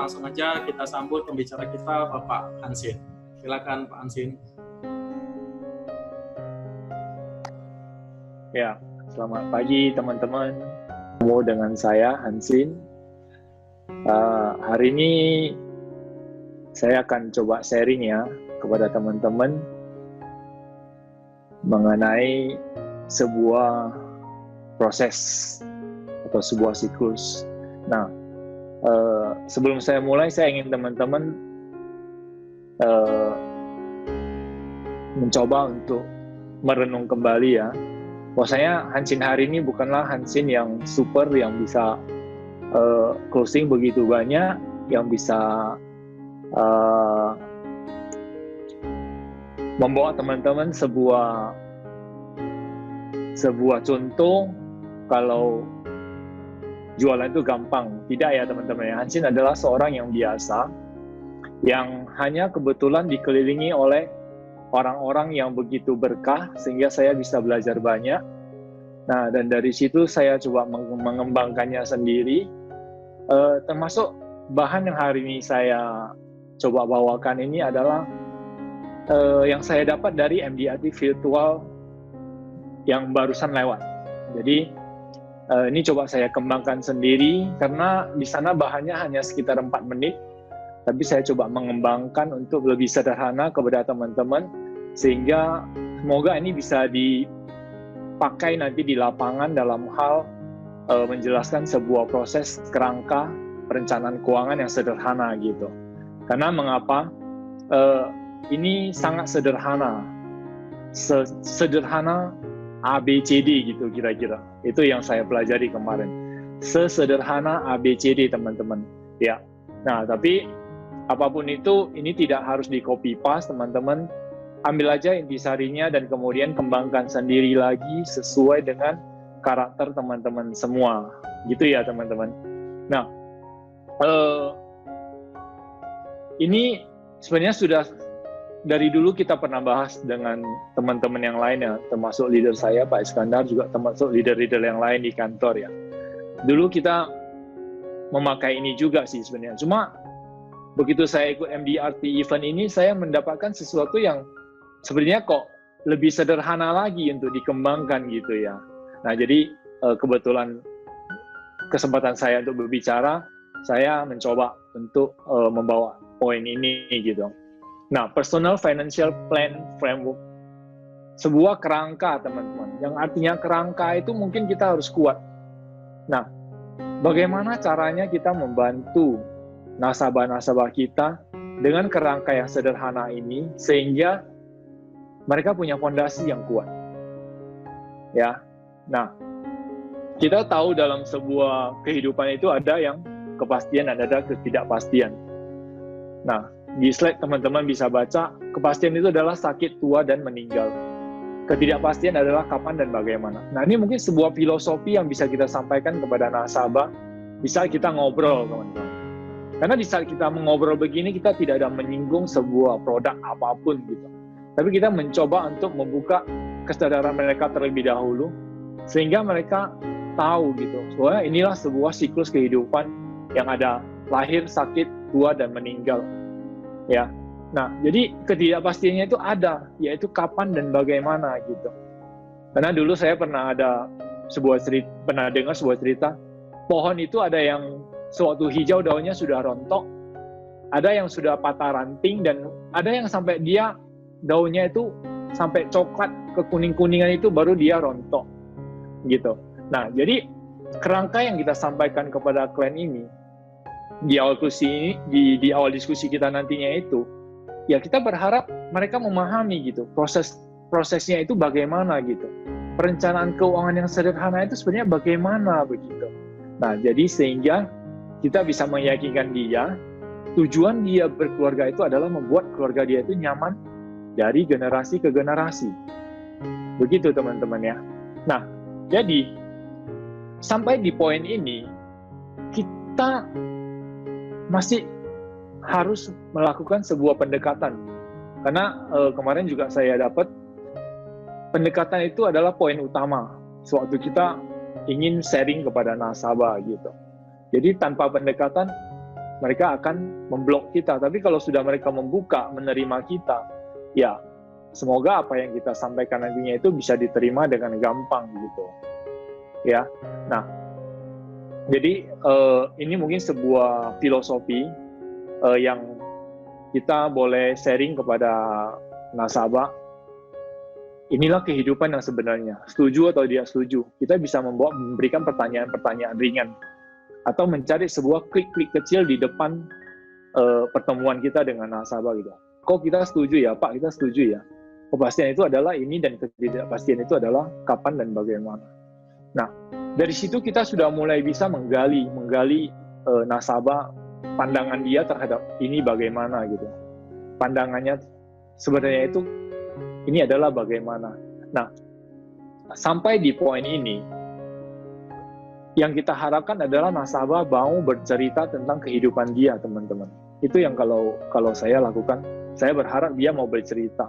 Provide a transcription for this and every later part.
langsung aja kita sambut pembicara kita, Bapak Hansin. Silakan Pak Hansin. Ya, selamat pagi teman-teman. Ketemu dengan saya Hansin. Hari ini saya akan coba sharing ya kepada teman-teman mengenai sebuah proses atau sebuah siklus. Nah, sebelum saya mulai, saya ingin teman-teman mencoba untuk merenung kembali ya. Bahwasanya Hansin hari ini bukanlah Hansin yang super, yang bisa closing begitu banyak, yang bisa membawa teman-teman sebuah contoh kalau jualan itu gampang. Tidak ya teman-teman ya. Hansin adalah seorang yang biasa, yang hanya kebetulan dikelilingi oleh orang-orang yang begitu berkah sehingga saya bisa belajar banyak. Nah, dan dari situ saya coba mengembangkannya sendiri, termasuk bahan yang hari ini saya coba bawakan ini adalah yang saya dapat dari MDRT virtual yang barusan lewat. Jadi ini coba saya kembangkan sendiri karena di sana bahannya hanya sekitar 4 menit, tapi saya coba mengembangkan untuk lebih sederhana kepada teman-teman sehingga semoga ini bisa dipakai nanti di lapangan dalam hal menjelaskan sebuah proses kerangka perencanaan keuangan yang sederhana gitu. Karena mengapa? Ini sangat sederhana, sederhana ABCD gitu kira-kira. Itu yang saya pelajari kemarin. Sesederhana ABCD teman-teman. Ya. Nah, tapi apapun itu, ini tidak harus di copy paste teman-teman. Ambil aja intisarinya dan kemudian kembangkan sendiri lagi sesuai dengan karakter teman-teman semua. Gitu ya teman-teman. Nah, ini sebenarnya sudah dari dulu kita pernah bahas dengan teman-teman yang lain ya, termasuk leader saya Pak Iskandar, juga termasuk leader-leader yang lain di kantor ya. Dulu kita memakai ini juga sih sebenarnya. Cuma begitu saya ikut MDRT event ini, saya mendapatkan sesuatu yang sebenarnya kok lebih sederhana lagi untuk dikembangkan gitu ya. Nah, jadi kebetulan kesempatan saya untuk berbicara, saya mencoba untuk membawa poin ini gitu. Nah, Personal Financial Plan Framework, sebuah kerangka teman-teman, yang artinya kerangka itu mungkin kita harus kuat. Nah, bagaimana caranya kita membantu nasabah-nasabah kita dengan kerangka yang sederhana ini, sehingga mereka punya fondasi yang kuat. Ya, nah, kita tahu dalam sebuah kehidupan itu ada yang kepastian dan ada ketidakpastian. Nah, di slide teman-teman bisa baca, kepastian itu adalah sakit, tua, dan meninggal. Ketidakpastian adalah kapan dan bagaimana. Nah, ini mungkin sebuah filosofi yang bisa kita sampaikan kepada nasabah, bisa kita ngobrol, teman-teman. Karena di saat kita mengobrol begini, kita tidak ada menyinggung sebuah produk apapun, gitu. Tapi kita mencoba untuk membuka kesadaran mereka terlebih dahulu, sehingga mereka tahu, gitu. Soalnya inilah sebuah siklus kehidupan yang ada lahir, sakit, tua, dan meninggal. Ya, nah jadi ketidakpastiannya itu ada, yaitu kapan dan bagaimana gitu. Karena dulu saya pernah dengar sebuah cerita, pohon itu ada yang sewaktu hijau daunnya sudah rontok, ada yang sudah patah ranting, dan ada yang sampai dia daunnya itu sampai coklat ke kuning-kuningan itu baru dia rontok gitu. Nah jadi kerangka yang kita sampaikan kepada klien ini di awal diskusi kita nantinya itu, ya kita berharap mereka memahami gitu prosesnya itu bagaimana gitu, perencanaan keuangan yang sederhana itu sebenarnya bagaimana begitu. Nah jadi sehingga kita bisa meyakinkan dia, tujuan dia berkeluarga itu adalah membuat keluarga dia itu nyaman dari generasi ke generasi, begitu teman-teman ya. Nah jadi sampai di poin ini kita masih harus melakukan sebuah pendekatan. Karena kemarin juga saya dapat pendekatan itu adalah poin utama sewaktu kita ingin sharing kepada nasabah gitu. Jadi tanpa pendekatan mereka akan memblok kita. Tapi kalau sudah mereka membuka, menerima kita, ya semoga apa yang kita sampaikan nantinya itu bisa diterima dengan gampang gitu. Ya, nah, jadi ini mungkin sebuah filosofi yang kita boleh sharing kepada nasabah. Inilah kehidupan yang sebenarnya. Setuju atau tidak setuju, kita bisa memberikan pertanyaan-pertanyaan ringan atau mencari sebuah klik-klik kecil di depan pertemuan kita dengan nasabah gitu. Kok kita setuju ya, Pak? Kita setuju ya. Kepastian itu adalah ini dan ketidakpastian itu adalah kapan dan bagaimana. Nah, dari situ kita sudah mulai bisa menggali nasabah, pandangan dia terhadap ini bagaimana gitu. Pandangannya sebenarnya itu ini adalah bagaimana. Nah, sampai di poin ini, yang kita harapkan adalah nasabah mau bercerita tentang kehidupan dia, teman-teman. Itu yang kalau saya lakukan, saya berharap dia mau bercerita.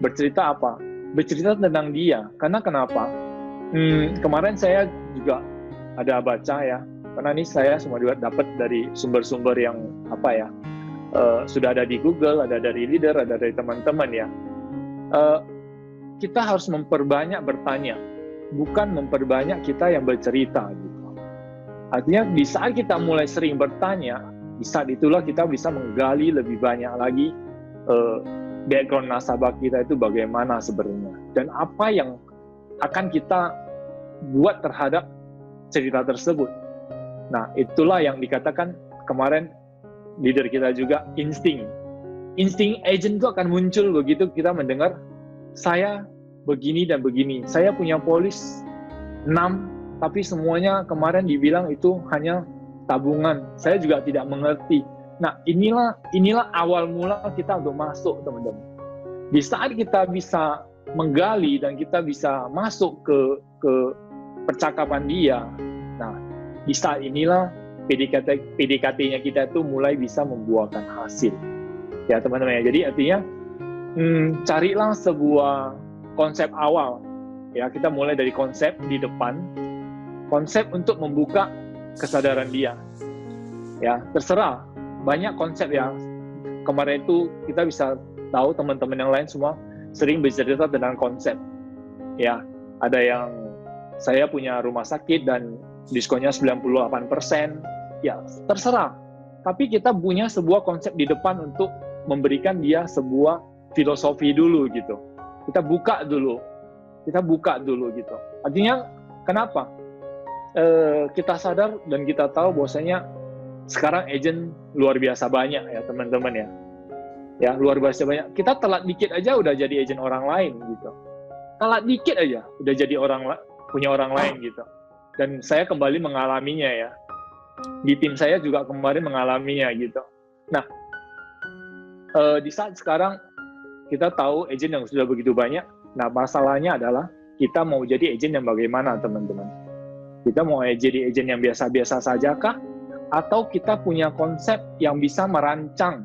Bercerita apa? Bercerita tentang dia. Karena kenapa? Kemarin saya juga ada baca ya, karena ini saya semua juga dapat dari sumber-sumber yang sudah ada di Google, ada dari leader, ada dari teman-teman ya. Kita harus memperbanyak bertanya, bukan memperbanyak kita yang bercerita gitu. Artinya di saat kita mulai sering bertanya, di saat itulah kita bisa menggali lebih banyak lagi background nasabah kita itu bagaimana sebenarnya, dan apa yang akan kita buat terhadap cerita tersebut. Nah, itulah yang dikatakan kemarin leader kita juga, insting agent itu akan muncul begitu kita mendengar saya begini dan begini, saya punya polis 6, tapi semuanya kemarin dibilang itu hanya tabungan, saya juga tidak mengerti. Nah, inilah awal mula kita untuk masuk, teman-teman. Di saat kita bisa menggali dan kita bisa masuk ke percakapan dia, nah di saat inilah PDKT-nya kita itu mulai bisa membuahkan hasil. Ya teman-teman ya, jadi artinya carilah sebuah konsep awal. Ya, kita mulai dari konsep di depan, konsep untuk membuka kesadaran dia. Ya, terserah, banyak konsep ya. Kemarin itu kita bisa tahu teman-teman yang lain semua sering bercerita tentang konsep. Ya, ada yang saya punya rumah sakit dan diskonnya 98%. Ya, terserah. Tapi kita punya sebuah konsep di depan untuk memberikan dia sebuah filosofi dulu gitu. Kita buka dulu gitu. Artinya kenapa? Kita sadar dan kita tahu bahwasanya sekarang agent luar biasa banyak ya teman-teman ya. Ya, luar biasa banyak. Kita telat dikit aja udah jadi agent orang lain gitu. Telat dikit aja udah jadi punya orang lain gitu. Dan saya kembali mengalaminya ya. Di tim saya juga kemarin mengalaminya gitu. Nah, di saat sekarang kita tahu agent yang sudah begitu banyak. Nah, masalahnya adalah kita mau jadi agent yang bagaimana, teman-teman? Kita mau jadi agent yang biasa-biasa saja kah? Atau kita punya konsep yang bisa merancang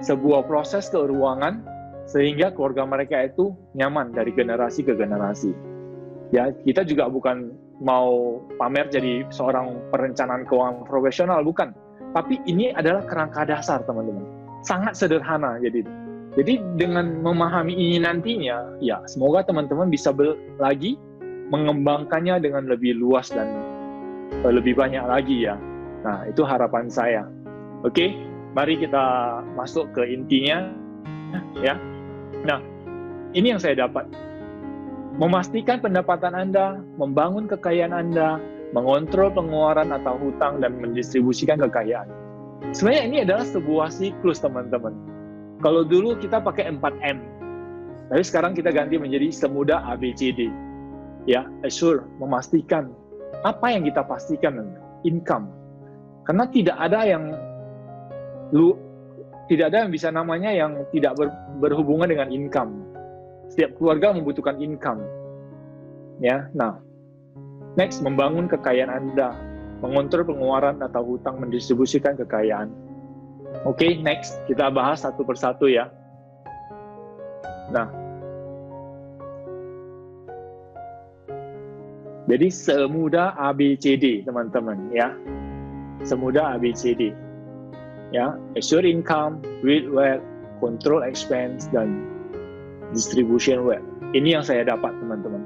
sebuah proses keuangan sehingga keluarga mereka itu nyaman dari generasi ke generasi. Ya, kita juga bukan mau pamer jadi seorang perencanaan keuangan profesional, bukan. Tapi ini adalah kerangka dasar, teman-teman. Sangat sederhana jadi dengan memahami ini nantinya, ya semoga teman-teman bisa lagi mengembangkannya dengan lebih luas dan lebih banyak lagi ya. Nah, itu harapan saya. Oke, mari kita masuk ke intinya ya. Nah, ini yang saya dapat. Memastikan pendapatan Anda, membangun kekayaan Anda, mengontrol pengeluaran atau hutang dan mendistribusikan kekayaan. Sebenarnya ini adalah sebuah siklus, teman-teman. Kalau dulu kita pakai 4M, tapi sekarang kita ganti menjadi semudah ABCD. Ya, assure, memastikan. Apa yang kita pastikan? Income. Karena tidak ada yang bisa namanya yang tidak berhubungan dengan income. Setiap keluarga membutuhkan income. Ya, nah, next, membangun kekayaan Anda, mengontrol pengeluaran atau hutang, mendistribusikan kekayaan. Oke, next, kita bahas satu persatu ya. Nah, jadi semudah ABCD, teman-teman ya. Semudah ABCD. Ya, assure income, build wealth, control expense, dan distribution wealth. Ini yang saya dapat, teman-teman.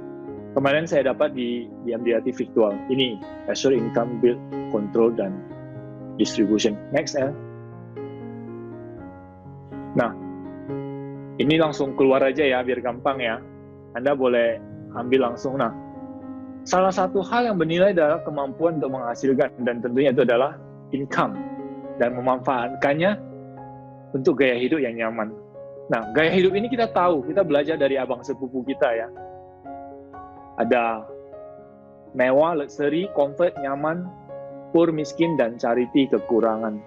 Kemarin saya dapat di MDRT virtual. Ini assure income, build, control, dan distribution. Next, El. Nah, ini langsung keluar aja ya, biar gampang ya. Anda boleh ambil langsung. Nah, salah satu hal yang bernilai adalah kemampuan untuk menghasilkan, dan tentunya itu adalah income, dan memanfaatkannya untuk gaya hidup yang nyaman. Nah, gaya hidup ini kita tahu, kita belajar dari abang sepupu kita ya. Ada mewah, luxury, comfort, nyaman, poor, miskin, dan charity, kekurangan.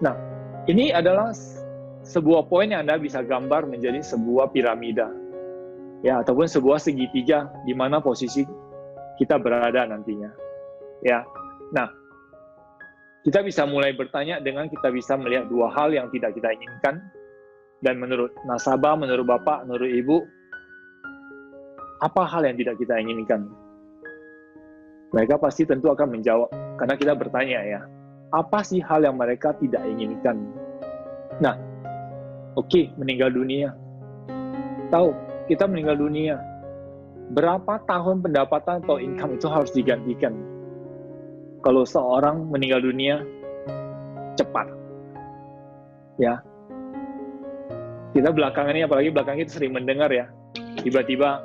Nah, ini adalah sebuah poin yang Anda bisa gambar menjadi sebuah piramida. Ya, ataupun sebuah segitiga di mana posisi kita berada nantinya. Ya. Nah, kita bisa mulai bertanya dengan kita bisa melihat dua hal yang tidak kita inginkan, dan menurut nasabah, menurut Bapak, menurut Ibu, apa hal yang tidak kita inginkan? Mereka pasti tentu akan menjawab, karena kita bertanya ya, apa sih hal yang mereka tidak inginkan? Nah, oke, meninggal dunia. Tahu, kita meninggal dunia. Berapa tahun pendapatan atau income itu harus digantikan? Kalau seorang meninggal dunia cepat, ya. Kita belakangan ini, apalagi belakangan kita sering mendengar ya, tiba-tiba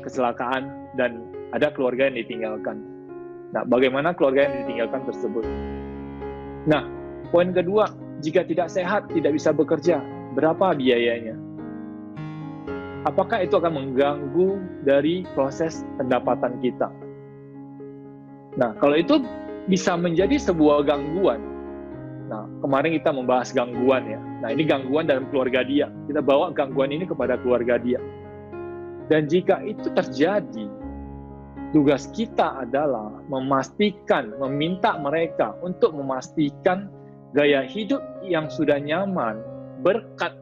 kecelakaan dan ada keluarga yang ditinggalkan. Nah, bagaimana keluarga yang ditinggalkan tersebut? Nah, poin kedua, jika tidak sehat, tidak bisa bekerja, berapa biayanya? Apakah itu akan mengganggu dari proses pendapatan kita? Nah, kalau itu bisa menjadi sebuah gangguan. Nah, kemarin kita membahas gangguan ya. Nah, ini gangguan dalam keluarga dia. Kita bawa gangguan ini kepada keluarga dia. Dan jika itu terjadi, tugas kita adalah memastikan, meminta mereka untuk memastikan gaya hidup yang sudah nyaman berkat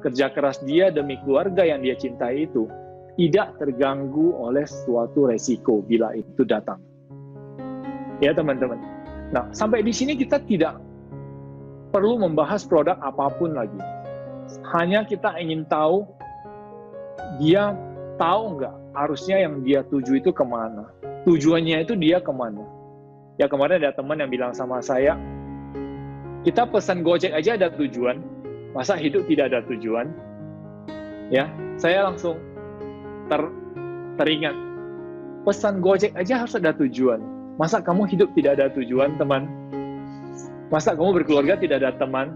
kerja keras dia demi keluarga yang dia cintai itu tidak terganggu oleh suatu resiko bila itu datang. Ya teman-teman. Nah, sampai di sini kita tidak perlu membahas produk apapun lagi. Hanya kita ingin tahu, dia tahu nggak harusnya yang dia tuju itu kemana. Tujuannya itu dia kemana. Ya kemarin ada teman yang bilang sama saya, kita pesan Gojek aja ada tujuan, masa hidup tidak ada tujuan? Ya, saya langsung teringat, pesan Gojek aja harus ada tujuan. Masa kamu hidup tidak ada tujuan, teman? Masa kamu berkeluarga tidak ada teman?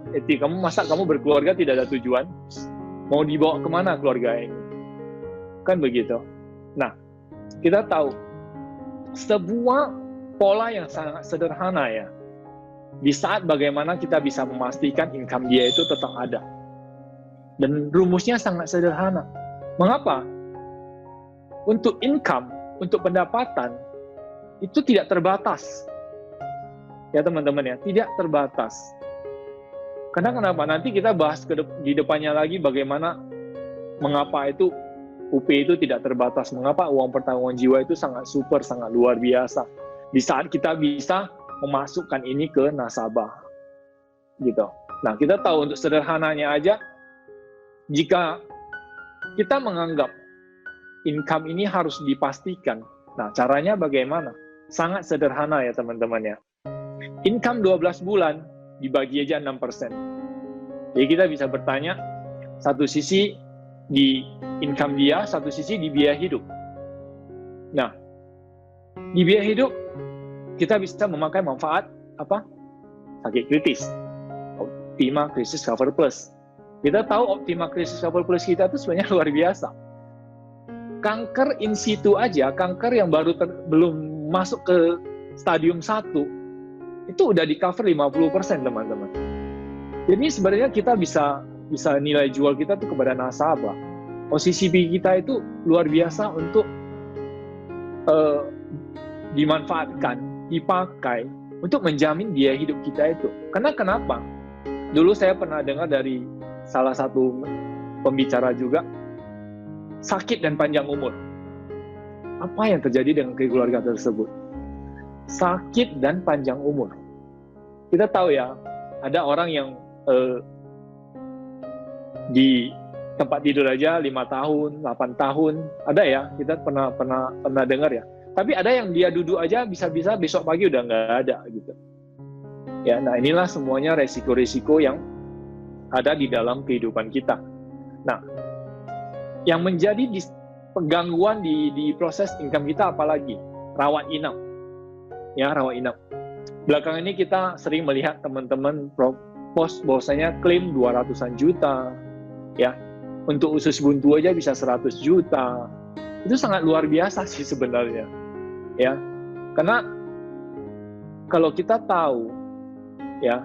Masa kamu berkeluarga tidak ada tujuan? Mau dibawa kemana keluarga ini? Kan begitu. Nah, kita tahu sebuah pola yang sangat sederhana ya. Di saat bagaimana kita bisa memastikan income dia itu tetap ada. Dan rumusnya sangat sederhana. Mengapa? Untuk income, untuk pendapatan, itu tidak terbatas. Ya teman-teman ya, tidak terbatas. Karena kenapa? Nanti kita bahas di depannya lagi bagaimana, mengapa itu UP itu tidak terbatas. Mengapa uang pertanggungan jiwa itu sangat super, sangat luar biasa. Di saat kita bisa memasukkan ini ke nasabah. Gitu. Nah, kita tahu untuk sederhananya aja, jika kita menganggap income ini harus dipastikan, nah caranya bagaimana? Sangat sederhana ya teman-teman ya. Income 12 bulan dibagi aja 6%. Jadi kita bisa bertanya, satu sisi di income dia, satu sisi di biaya hidup. Nah, di biaya hidup kita bisa memakai manfaat apa? Sakit kritis. Optima Crisis Cover Plus. Kita tahu Optima Crisis Cover Plus kita itu sebenarnya luar biasa. Kanker in situ aja, kanker yang baru belum masuk ke stadium 1, itu udah di cover 50% teman-teman. Jadi sebenarnya kita bisa nilai jual kita tuh kepada nasabah. OCCP kita itu luar biasa untuk dimanfaatkan, dipakai untuk menjamin biaya hidup kita itu. Karena kenapa? Dulu saya pernah dengar dari salah satu pembicara juga, sakit dan panjang umur. Apa yang terjadi dengan keluarga tersebut? Sakit dan panjang umur. kita tahu ya, ada orang yang di tempat tidur aja 5 tahun, 8 tahun, ada ya, kita pernah dengar ya. Tapi ada yang dia duduk aja bisa-bisa besok pagi udah nggak ada gitu. Ya, nah inilah semuanya resiko-resiko yang ada di dalam kehidupan kita. Nah, yang menjadi gangguan di proses income kita apalagi? Rawat inap. Ya, rawat inap. Belakangan ini kita sering melihat teman-teman post bahwasanya klaim 200-an juta, ya. Untuk usus buntu aja bisa 100 juta. Itu sangat luar biasa sih sebenarnya. Ya. Karena kalau kita tahu ya,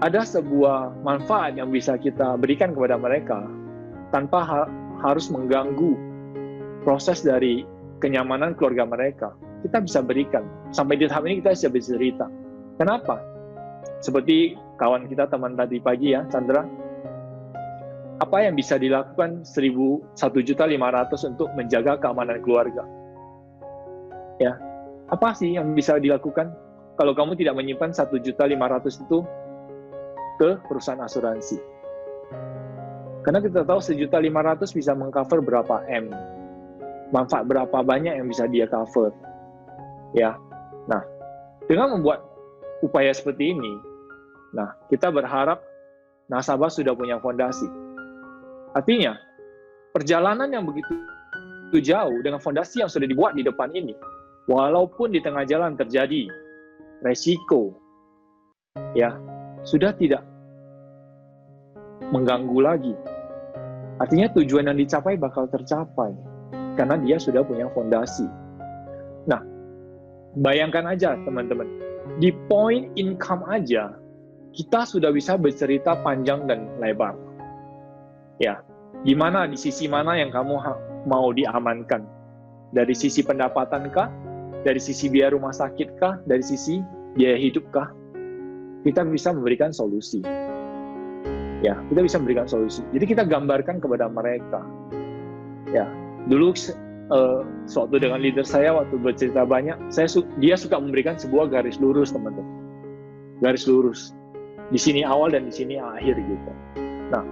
ada sebuah manfaat yang bisa kita berikan kepada mereka tanpa harus mengganggu proses dari kenyamanan keluarga mereka. Kita bisa berikan. Sampai di tahap ini kita bisa bercerita. Kenapa? Seperti kawan kita teman tadi pagi ya, Chandra. Apa yang bisa dilakukan 1.500.000 untuk menjaga keamanan keluarga? Ya, apa sih yang bisa dilakukan kalau kamu tidak menyimpan 1.500.000 itu ke perusahaan asuransi? Karena kita tahu 1.500.000 bisa mengcover berapa M, manfaat berapa banyak yang bisa dia cover, ya. Nah, dengan membuat upaya seperti ini, nah kita berharap nasabah sudah punya fondasi. Artinya, perjalanan yang begitu jauh dengan fondasi yang sudah dibuat di depan ini, walaupun di tengah jalan terjadi resiko, ya, sudah tidak mengganggu lagi. Artinya tujuan yang dicapai bakal tercapai, karena dia sudah punya fondasi. Nah, bayangkan aja teman-teman, di point income aja, kita sudah bisa bercerita panjang dan lebar. Ya, di mana, di sisi mana yang kamu mau diamankan? Dari sisi pendapatan kah? Dari sisi biaya rumah sakit kah? Dari sisi biaya hidup kah? Kita bisa memberikan solusi. Ya, kita bisa memberikan solusi. Jadi kita gambarkan kepada mereka. Ya, dulu suatu dengan leader saya waktu bercerita banyak, dia suka memberikan sebuah garis lurus, teman-teman. Garis lurus. Di sini awal dan di sini akhir gitu. Nah,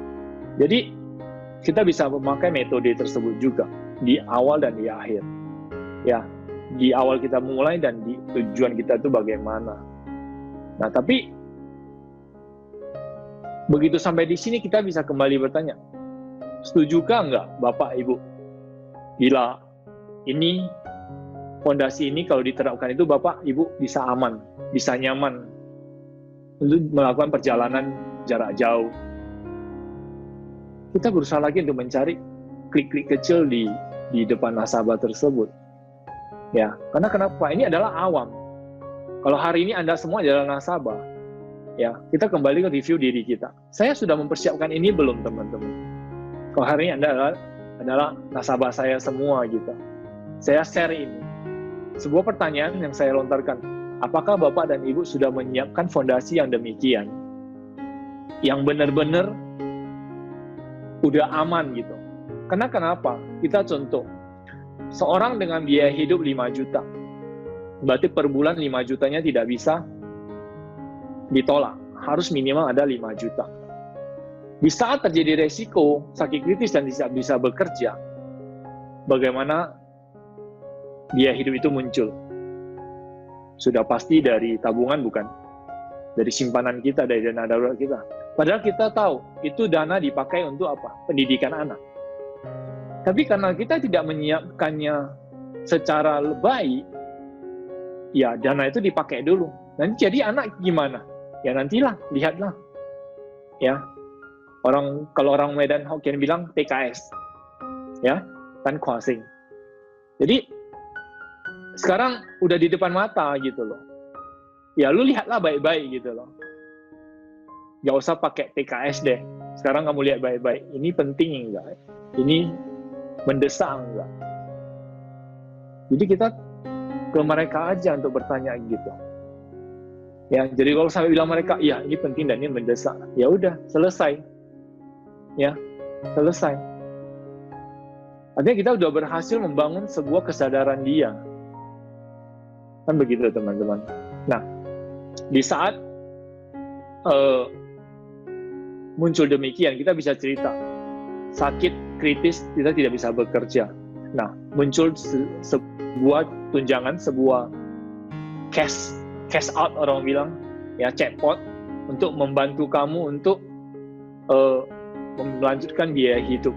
jadi kita bisa memakai metode tersebut juga di awal dan di akhir. Ya, di awal kita mulai dan di tujuan kita itu bagaimana. Nah, tapi begitu sampai di sini kita bisa kembali bertanya, setujukah enggak Bapak Ibu? Bila ini fondasi ini kalau diterapkan itu Bapak Ibu bisa aman, bisa nyaman untuk melakukan perjalanan jarak jauh. Kita berusaha lagi untuk mencari klik-klik kecil di depan nasabah tersebut. Ya, karena kenapa? Ini adalah awam. Kalau hari ini Anda semua adalah nasabah, ya, kita kembali ke review diri kita. Saya sudah mempersiapkan ini belum, teman-teman? Kalau hari ini Anda adalah nasabah saya semua gitu. Saya share ini. Sebuah pertanyaan yang saya lontarkan, apakah Bapak dan Ibu sudah menyiapkan fondasi yang demikian? Yang benar-benar udah aman gitu. Karena kenapa? Kita contoh, seorang dengan biaya hidup 5 juta, berarti per bulan 5 jutanya tidak bisa ditolak. Harus minimal ada 5 juta. Di saat terjadi resiko, sakit kritis dan tidak bisa bekerja, bagaimana biaya hidup itu muncul? Sudah pasti dari tabungan bukan? Dari simpanan kita, dari dana darurat kita. Padahal kita tahu, itu dana dipakai untuk apa? Pendidikan anak. Tapi karena kita tidak menyiapkannya secara baik, ya dana itu dipakai dulu. Nanti jadi anak gimana? Ya nantilah, lihatlah. Ya, kalau orang Medan Hokkien bilang TKS, ya, tan kuasing. Jadi sekarang udah di depan mata gitu loh. Ya lu lihatlah baik-baik gitu loh. Gak usah pakai TKS deh. Sekarang kamu lihat baik-baik. Ini penting enggak? Ini mendesak enggak? Jadi kita ke mereka aja untuk bertanya gitu. Ya, jadi kalau sampai bilang mereka, ya ini penting dan ini mendesak. Ya udah, selesai. Ya, selesai. Artinya kita udah berhasil membangun sebuah kesadaran dia. Kan begitu teman-teman. Nah, Di saat muncul demikian, kita bisa cerita, sakit kritis, kita tidak bisa bekerja. Nah, muncul sebuah tunjangan, sebuah cash out orang bilang, ya, jackpot, untuk membantu kamu untuk melanjutkan biaya hidup.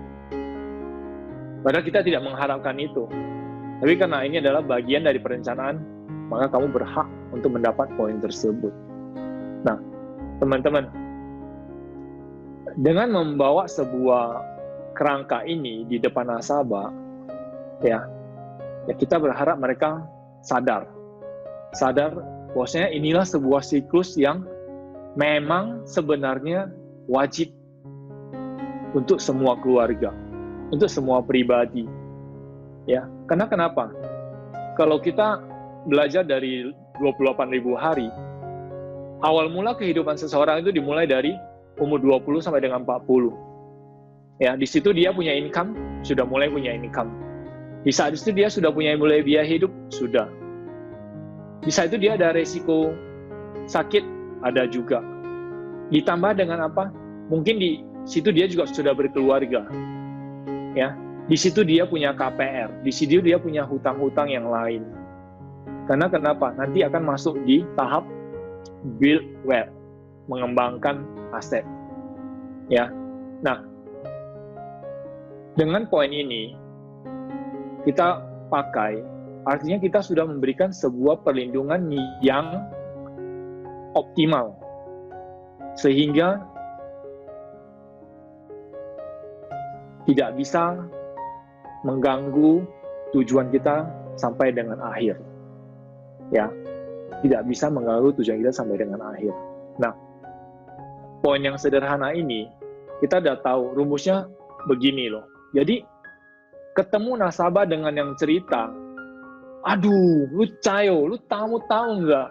Padahal kita tidak mengharapkan itu. Tapi karena ini adalah bagian dari perencanaan, maka kamu berhak untuk mendapat poin tersebut. Nah, teman-teman, dengan membawa sebuah kerangka ini di depan nasabah, ya kita berharap mereka sadar bahwasanya inilah sebuah siklus yang memang sebenarnya wajib untuk semua keluarga, untuk semua pribadi. Ya, karena kenapa? Kalau kita belajar dari 28.000 hari, awal mula kehidupan seseorang itu dimulai dari umur 20 sampai dengan 40. Ya, di situ dia punya income, sudah mulai punya income. Di saat itu dia sudah punya mulai biaya hidup, sudah. Di saat itu dia ada resiko sakit, ada juga. Ditambah dengan apa? Mungkin di situ dia juga sudah berkeluarga. Ya, di situ dia punya KPR, di situ dia punya hutang-hutang yang lain. Karena kenapa? Nanti akan masuk di tahap build wealth, mengembangkan aset. Ya. Nah, dengan poin ini kita pakai, artinya kita sudah memberikan sebuah perlindungan yang optimal, sehingga tidak bisa mengganggu tujuan kita sampai dengan akhir. Ya, tidak bisa mengganggu tujuan kita sampai dengan akhir. Nah, poin yang sederhana ini, kita udah tahu rumusnya begini loh. Jadi, ketemu nasabah dengan yang cerita, aduh, lu Cayo, lu tahu nggak?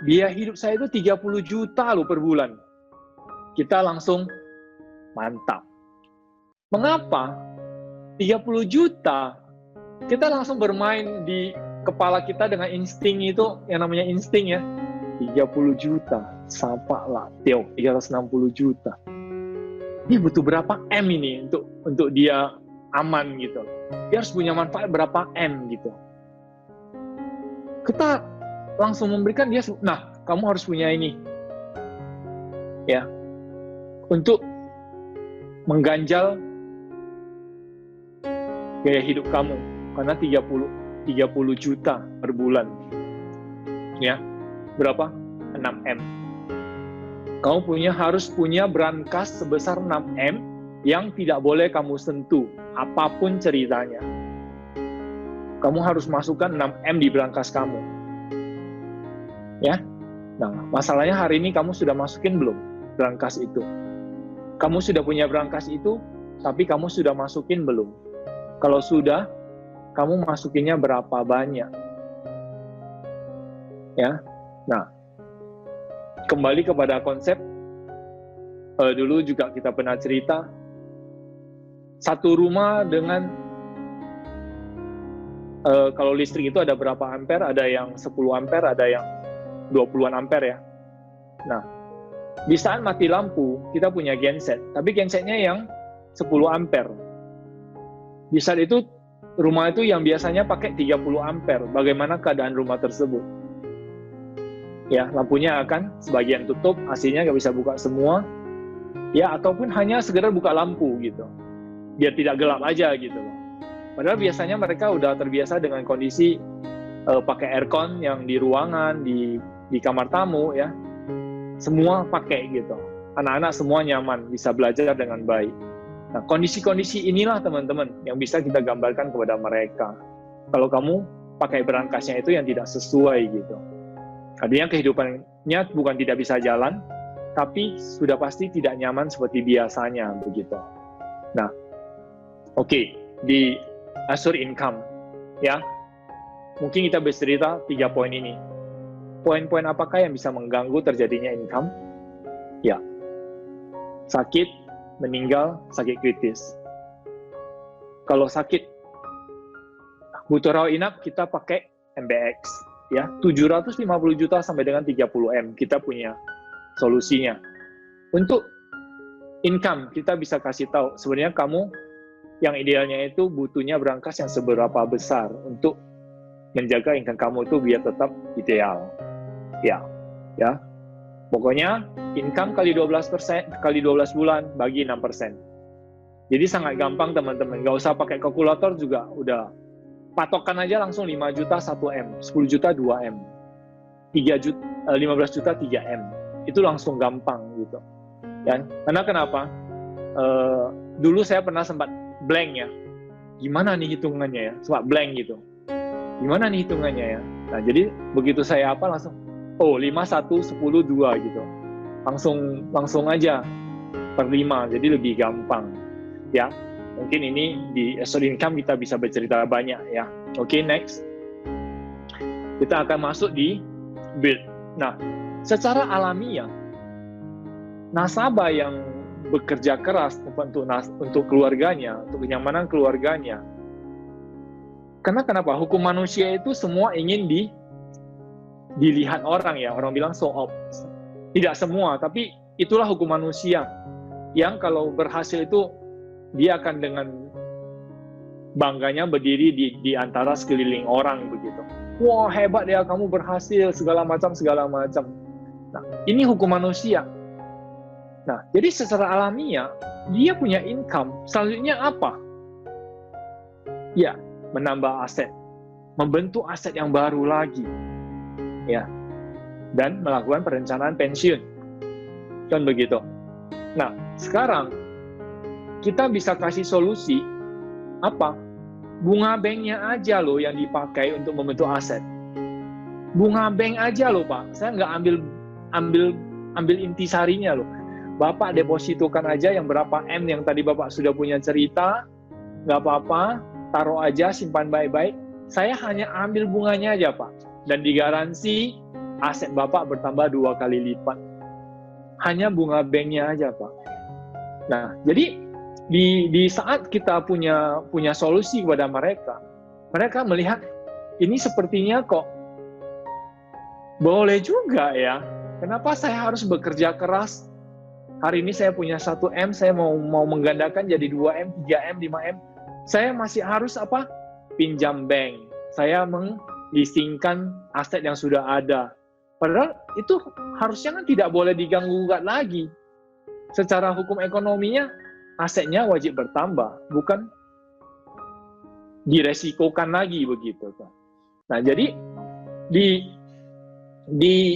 Biaya hidup saya itu 30 juta loh per bulan. Kita langsung, mantap. Mengapa? 30 juta. Kita langsung bermain di kepala kita dengan insting itu, yang namanya insting ya. 30 juta. Sapa lah, Teo, 360 juta. Ini butuh berapa M ini untuk dia aman gitu. Dia harus punya manfaat berapa M gitu. Kita langsung memberikan dia, nah, kamu harus punya ini. Ya. Untuk mengganjal gaya hidup kamu, karena 30 juta per bulan. Ya. Berapa? 6M. Kamu harus punya brankas sebesar 6M yang tidak boleh kamu sentuh, apapun ceritanya. Kamu harus masukkan 6M di brankas kamu. Ya. Nah, masalahnya hari ini kamu sudah masukin belum brankas itu? Kamu sudah punya brankas itu, tapi kamu sudah masukin belum? Kalau sudah, kamu masukinnya berapa banyak? Ya. Nah, kembali kepada konsep, dulu juga kita pernah cerita, satu rumah dengan, kalau listrik itu ada berapa ampere, ada yang 10 ampere, ada yang 20-an ampere ya. Nah, di saat mati lampu, kita punya genset, tapi gensetnya yang 10 ampere. Di saat itu, rumah itu yang biasanya pakai 30 ampere, bagaimana keadaan rumah tersebut? Ya, lampunya akan sebagian tutup, AC-nya nggak bisa buka semua, ya, ataupun hanya sekedar buka lampu gitu, biar tidak gelap aja gitu loh. Padahal biasanya mereka udah terbiasa dengan kondisi pakai aircon yang di ruangan, di kamar tamu ya, semua pakai gitu. Anak-anak semua nyaman, bisa belajar dengan baik. Nah, kondisi-kondisi inilah teman-teman yang bisa kita gambarkan kepada mereka. Kalau kamu pakai berangkasnya itu yang tidak sesuai gitu. Artinya kehidupannya bukan tidak bisa jalan, tapi sudah pasti tidak nyaman seperti biasanya begitu. Nah, oke, di assured income ya, mungkin kita bercerita 3 poin ini. Poin-poin apakah yang bisa mengganggu terjadinya income? Ya, sakit, meninggal, sakit kritis. Kalau sakit butuh rawat inap, kita pakai MBX ya 750 juta sampai dengan 30M kita punya solusinya. Untuk income kita bisa kasih tahu sebenarnya kamu yang idealnya itu butuhnya berangkas yang seberapa besar untuk menjaga income kamu itu biar tetap ideal. Ya. Pokoknya income kali 12% kali 12 bulan bagi 6%. Jadi sangat gampang teman-teman, nggak usah pakai kalkulator juga udah. Patokan aja langsung 5 juta 1M, 10 juta 2M, 15 juta 3M. Itu langsung gampang gitu. Ya, karena kenapa? Dulu saya pernah sempat blank ya. Gimana nih hitungannya ya? Sempat blank gitu. Gimana nih hitungannya ya? Nah, jadi begitu saya langsung 5, 1, 10, 2 gitu. Langsung aja per 5, jadi lebih gampang. Ya, mungkin ini di asset income kita bisa bercerita banyak ya. Oke, next. Kita akan masuk di build. Nah, secara alamiah, nasabah yang bekerja keras untuk keluarganya, untuk kenyamanan keluarganya. Karena kenapa? Hukum manusia itu semua ingin dilihat orang ya. Orang bilang show off. Tidak semua, tapi itulah hukum manusia. Yang kalau berhasil itu dia akan dengan bangganya berdiri di antara sekeliling orang begitu. Wah, hebat ya kamu berhasil segala macam. Nah, ini hukum manusia. Nah, jadi secara alamiah dia punya income. Selanjutnya apa? Ya, menambah aset, membentuk aset yang baru lagi. Ya. Dan melakukan perencanaan pensiun. Kan begitu. Nah, sekarang kita bisa kasih solusi apa? Bunga banknya aja loh yang dipakai untuk membentuk aset. Bunga bank aja loh Pak. Saya nggak ambil intisarinya loh. Bapak depositokan aja yang berapa M yang tadi Bapak sudah punya cerita, nggak apa-apa, taruh aja, simpan baik-baik. Saya hanya ambil bunganya aja Pak. Dan digaransi aset Bapak bertambah 2 kali lipat. Hanya bunga banknya aja Pak. Nah, jadi di saat kita punya solusi kepada mereka melihat ini sepertinya kok boleh juga ya. Kenapa saya harus bekerja keras? Hari ini saya punya 1M, saya mau menggandakan jadi 2M, 3M, 5M. Saya masih harus apa? Pinjam bank. Saya menglistingkan aset yang sudah ada. Padahal itu harusnya kan tidak boleh diganggu-gugat lagi. Secara hukum ekonominya asetnya wajib bertambah, bukan diresikokan lagi begitu. Nah, jadi di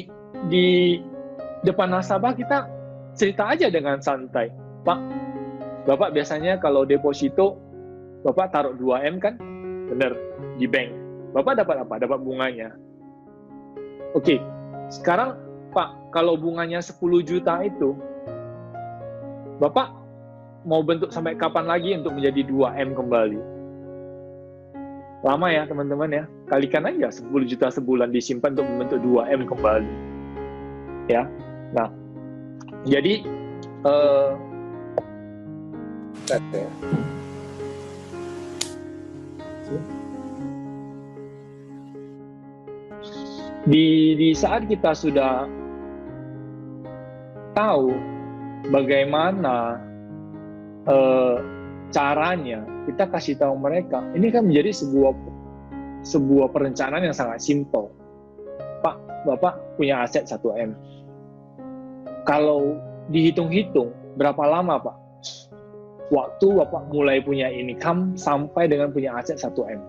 depan nasabah kita cerita aja dengan santai. Pak, Bapak biasanya kalau deposito Bapak taruh 2M kan? Bener, di bank. Bapak dapat apa? Dapat bunganya. Oke, sekarang Pak, kalau bunganya 10 juta itu Bapak mau bentuk sampai kapan lagi untuk menjadi 2M kembali? Lama ya teman-teman ya. Kalikan aja 10 juta sebulan disimpan untuk membentuk 2M kembali. Ya. Nah, jadi di saat kita sudah tahu bagaimana caranya, kita kasih tahu mereka. Ini kan menjadi sebuah perencanaan yang sangat simpel. Pak, Bapak punya aset 1M. Kalau dihitung-hitung, berapa lama Pak? Waktu Bapak mulai punya income sampai dengan punya aset 1M.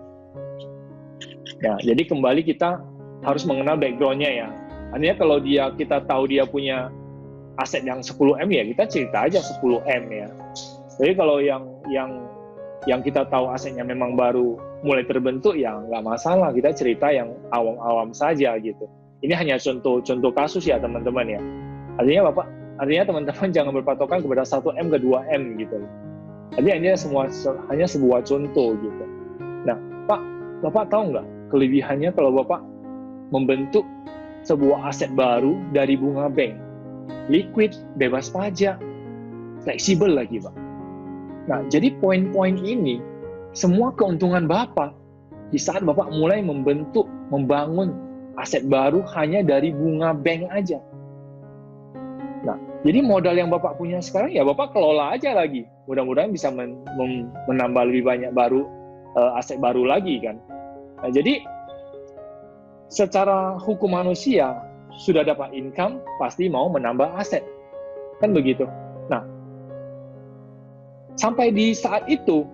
Ya, jadi kembali kita harus mengenal background-nya ya. Artinya kalau kita tahu dia punya aset yang 10M ya, kita cerita aja 10M ya. Jadi kalau yang kita tahu asetnya memang baru mulai terbentuk ya nggak masalah, kita cerita yang awam-awam saja gitu. Ini hanya contoh kasus ya teman-teman ya. Artinya teman-teman jangan berpatokan kepada 1M ke 2M gitu. Artinya hanya sebuah contoh gitu. Nah, Pak, Bapak tahu nggak kelebihannya kalau Bapak membentuk sebuah aset baru dari bunga bank? Liquid, bebas pajak, fleksibel lagi Pak. Nah, jadi poin-poin ini semua keuntungan Bapak di saat Bapak mulai membangun aset baru hanya dari bunga bank aja. Nah, jadi modal yang Bapak punya sekarang ya Bapak kelola aja lagi. Mudah-mudahan bisa menambah lebih banyak aset baru lagi kan. Nah, jadi secara hukum manusia sudah dapat income pasti mau menambah aset. Kan begitu. Nah, sampai di saat itu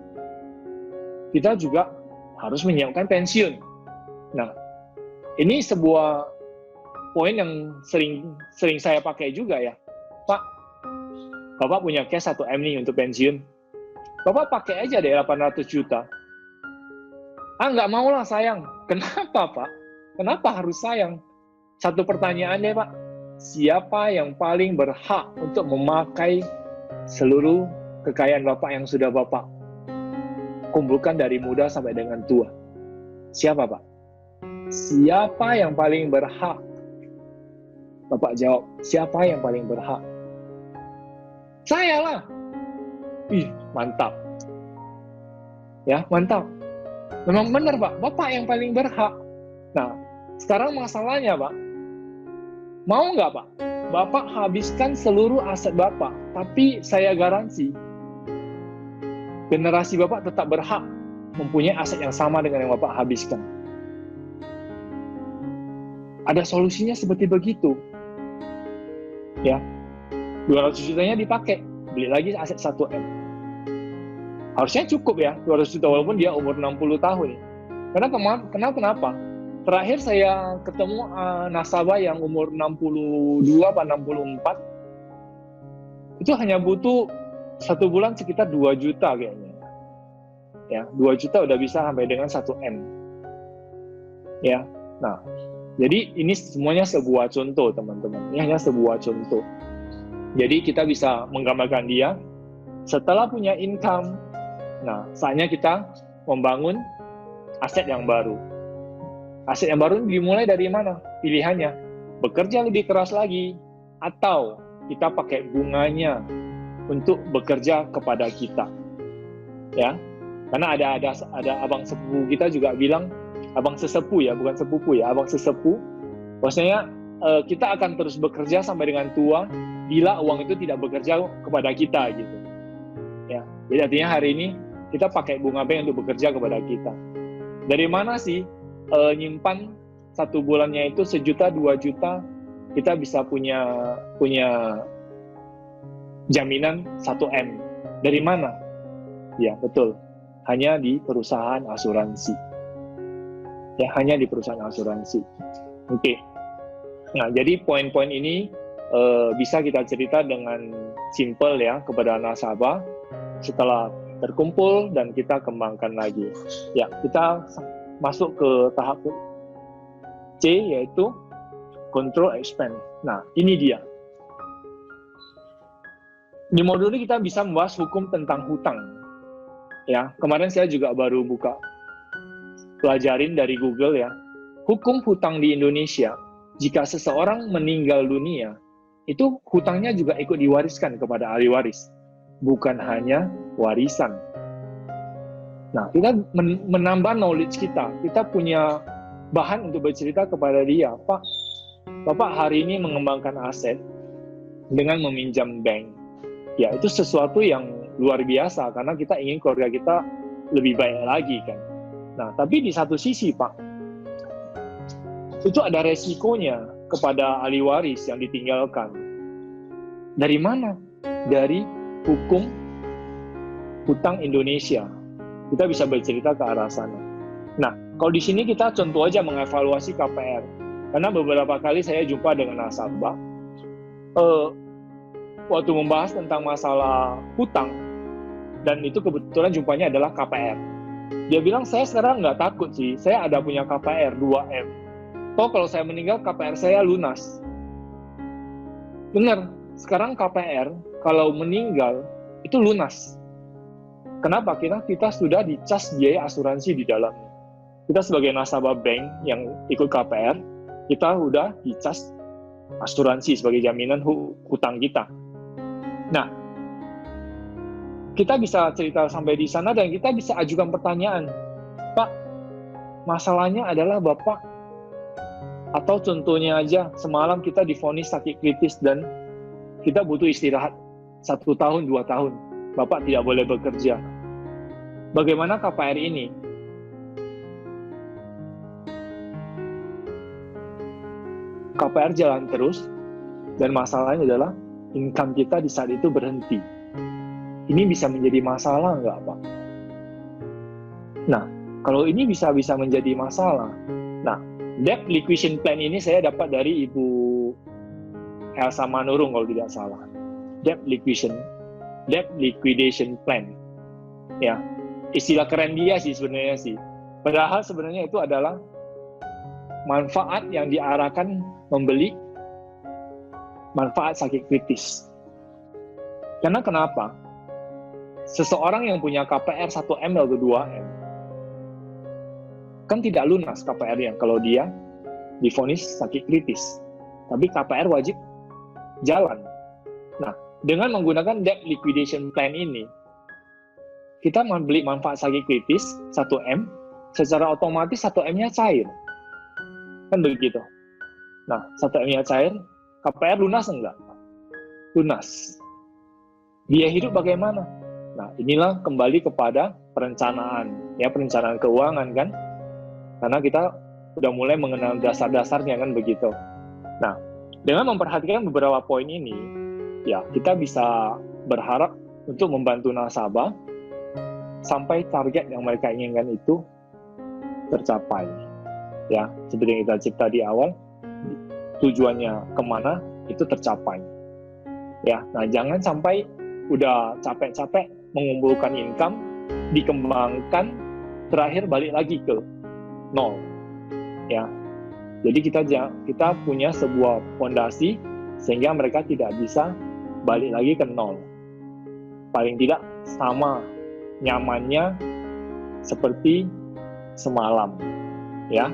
kita juga harus menyiapkan pensiun. Nah, ini sebuah poin yang sering saya pakai juga ya. Pak, Bapak punya cash 1M nih untuk pensiun. Bapak pakai aja deh 800 juta. Nggak mau lah sayang. Kenapa Pak? Kenapa harus sayang? Satu pertanyaan deh Pak. Siapa yang paling berhak untuk memakai seluruh kekayaan Bapak yang sudah Bapak kumpulkan dari muda sampai dengan tua? Siapa Pak? Siapa yang paling berhak? Bapak jawab, siapa yang paling berhak? Saya lah. Ih, mantap. Ya, mantap. Memang benar Pak, Bapak yang paling berhak. Nah, sekarang masalahnya Pak, mau nggak Pak? Bapak habiskan seluruh aset Bapak, tapi saya garansi, generasi Bapak tetap berhak mempunyai aset yang sama dengan yang Bapak habiskan. Ada solusinya seperti begitu. Ya, 200 jutanya dipakai, beli lagi aset 1M. Harusnya cukup ya, 200 juta walaupun dia umur 60 tahun. Kenapa? Terakhir saya ketemu nasabah yang umur 62 atau 64, itu hanya butuh 1 bulan sekitar 2 juta kayaknya. Ya, 2 juta udah bisa sampai dengan 1M. Ya, nah, jadi ini semuanya sebuah contoh teman-teman. Ini hanya sebuah contoh. Jadi kita bisa menggambarkan dia setelah punya income. Nah, saatnya kita membangun aset yang baru. Aset yang baru dimulai dari mana? Pilihannya, bekerja lebih keras lagi, atau kita pakai bunganya untuk bekerja kepada kita. Ya, karena ada abang sepupu kita juga bilang, abang sesepuh ya, bukan sepupu ya, abang sesepuh. Maksudnya kita akan terus bekerja sampai dengan tua, bila uang itu tidak bekerja kepada kita gitu. Ya, jadi artinya hari ini kita pakai bunga bank untuk bekerja kepada kita. Dari mana sih nyimpan 1 bulannya itu 1 juta, 2 juta, kita bisa punya jaminan 1M. Dari mana? Ya, betul. Hanya di perusahaan asuransi. Ya, hanya di perusahaan asuransi. Oke. Nah, jadi poin-poin ini bisa kita cerita dengan simple ya kepada nasabah setelah terkumpul dan kita kembangkan lagi. Ya, kita masuk ke tahap C, yaitu control expense. Nah, ini dia. Di modul ini kita bisa membahas hukum tentang hutang. Ya, kemarin saya juga baru buka pelajarin dari Google ya. Hukum hutang di Indonesia, jika seseorang meninggal dunia, itu hutangnya juga ikut diwariskan kepada ahli waris, bukan hanya warisan. Nah, kita menambah knowledge kita punya bahan untuk bercerita kepada dia, Pak, Bapak hari ini mengembangkan aset dengan meminjam bank. Ya, itu sesuatu yang luar biasa, karena kita ingin keluarga kita lebih baik lagi kan. Nah, tapi di satu sisi Pak, itu ada resikonya kepada ahli waris yang ditinggalkan. Dari mana? Dari hukum hutang Indonesia. Kita bisa bercerita ke arah sana. Nah, kalau di sini kita contoh aja mengevaluasi KPR. Karena beberapa kali saya jumpa dengan nasabah, waktu membahas tentang masalah hutang, dan itu kebetulan jumpanya adalah KPR. Dia bilang, saya sekarang nggak takut sih, saya ada punya KPR 2M. Toh kalau saya meninggal, KPR saya lunas. Benar, sekarang KPR kalau meninggal itu lunas. Kenapa? Kita sudah dicas biaya asuransi di dalamnya. Kita sebagai nasabah bank yang ikut KPR, kita sudah dicas asuransi sebagai jaminan hutang kita. Nah, kita bisa cerita sampai di sana dan kita bisa ajukan pertanyaan. Pak, masalahnya adalah Bapak Atau contohnya aja, semalam kita divonis sakit kritis dan kita butuh istirahat 1 tahun, 2 tahun. Bapak tidak boleh bekerja. Bagaimana KPR ini? KPR jalan terus, dan masalahnya adalah income kita di saat itu berhenti. Ini bisa menjadi masalah nggak, Pak? Nah, kalau ini bisa menjadi masalah. Nah, debt liquidation plan ini saya dapat dari Ibu Elsa Manurung kalau tidak salah. Debt liquidation plan. Ya, istilah keren dia sih sebenarnya sih. Padahal sebenarnya itu adalah manfaat yang diarahkan membeli manfaat sakit kritis. Karena kenapa? Seseorang yang punya KPR 1M atau 2M kan tidak lunas KPR-nya kalau dia divonis sakit kritis. Tapi KPR wajib jalan. Nah, dengan menggunakan debt liquidation plan ini, kita membeli manfaat sakit kritis 1M, secara otomatis 1M-nya cair. Kan begitu. Nah, 1M-nya cair, KPR lunas enggak? Lunas. Biaya hidup bagaimana? Nah, inilah kembali kepada perencanaan, ya perencanaan keuangan kan? Karena kita sudah mulai mengenal dasar-dasarnya kan begitu. Nah, dengan memperhatikan beberapa poin ini, ya kita bisa berharap untuk membantu nasabah sampai target yang mereka inginkan itu tercapai. Ya, seperti yang kita cipta di awal, tujuannya kemana itu tercapai. Ya, nah jangan sampai udah capek-capek mengumpulkan income, dikembangkan, terakhir balik lagi ke nol. Ya, jadi kita punya sebuah fondasi sehingga mereka tidak bisa balik lagi ke nol. Paling tidak sama nyamannya seperti semalam, ya,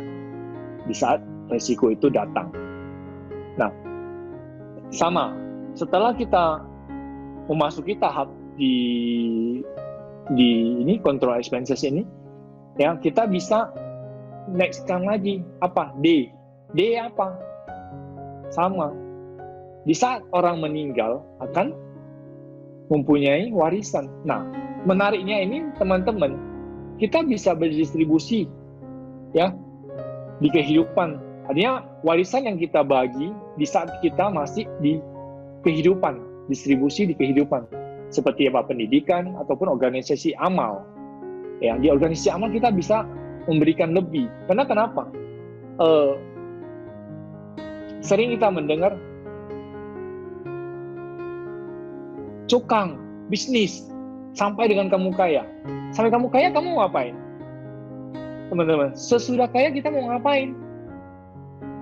di saat resiko itu datang. Nah, sama setelah kita memasuki tahap di ini control expenses ini, ya kita bisa nextkan lagi apa? D apa? Sama. Di saat orang meninggal akan mempunyai warisan. Nah, menariknya ini teman-teman, kita bisa berdistribusi ya di kehidupan. Artinya warisan yang kita bagi di saat kita masih di kehidupan, distribusi di kehidupan. Seperti apa pendidikan ataupun organisasi amal. Ya, di organisasi amal kita bisa memberikan lebih. Karena kenapa? Sering kita mendengar cukang, bisnis, sampai dengan kamu kaya. Sampai kamu kaya, kamu mau ngapain? Teman-teman, sesudah kaya kita mau ngapain?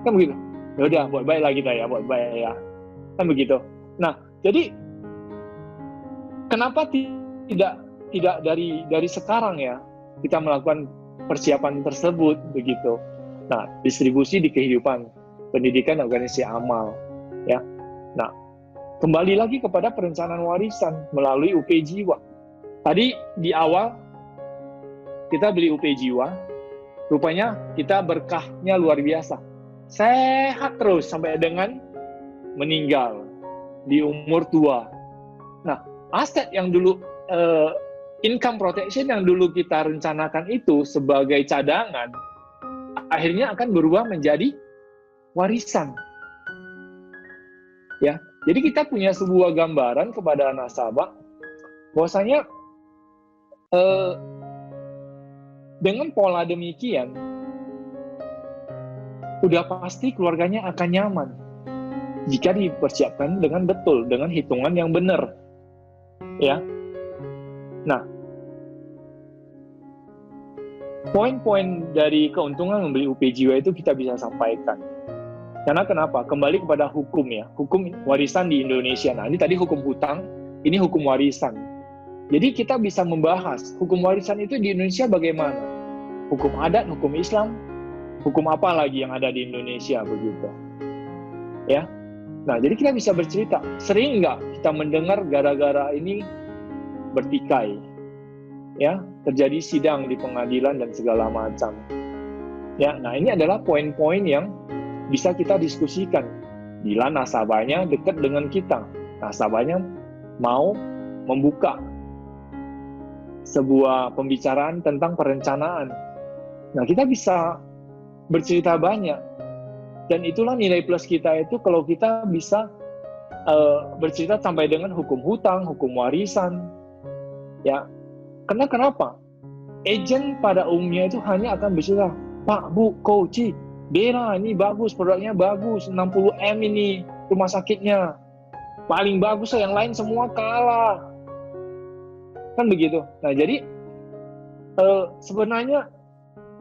Kan begitu. Ya udah, buat baik lah kita ya, buat baik ya. Kan begitu. Nah, jadi kenapa tidak dari sekarang ya kita melakukan persiapan tersebut begitu. Nah, distribusi di kehidupan, pendidikan, organisasi amal, ya. Nah, kembali lagi kepada perencanaan warisan melalui UP Jiwa. Tadi di awal kita beli UP Jiwa, rupanya kita berkahnya luar biasa. Sehat terus sampai dengan meninggal di umur tua. Nah, aset yang dulu income protection yang dulu kita rencanakan itu sebagai cadangan, akhirnya akan berubah menjadi warisan. Ya, jadi kita punya sebuah gambaran kepada nasabah bahwasanya dengan pola demikian, udah pasti keluarganya akan nyaman jika dipersiapkan dengan betul, dengan hitungan yang benar. Ya. Nah, poin-poin dari keuntungan membeli UP Jiwa itu kita bisa sampaikan. Karena kenapa? Kembali kepada hukum ya, hukum warisan di Indonesia. Nah, ini tadi hukum hutang, ini hukum warisan. Jadi kita bisa membahas hukum warisan itu di Indonesia bagaimana? Hukum adat, hukum Islam, hukum apa lagi yang ada di Indonesia begitu. Ya. Nah, jadi kita bisa bercerita. Sering nggak kita mendengar gara-gara ini bertikai, ya, terjadi sidang di pengadilan dan segala macam. Ya, nah ini adalah poin-poin yang bisa kita diskusikan. Bila nasabahnya dekat dengan kita, nasabahnya mau membuka sebuah pembicaraan tentang perencanaan. Nah, kita bisa bercerita banyak. Dan itulah nilai plus kita itu kalau kita bisa bercerita sampai dengan hukum hutang, hukum warisan. Ya, karena kenapa? Agent pada umumnya itu hanya akan bercerita, Pak, Bu, Coach, Dera, ini bagus, produknya bagus, 60M ini rumah sakitnya. Paling bagus, yang lain semua kalah. Kan begitu. Nah, jadi sebenarnya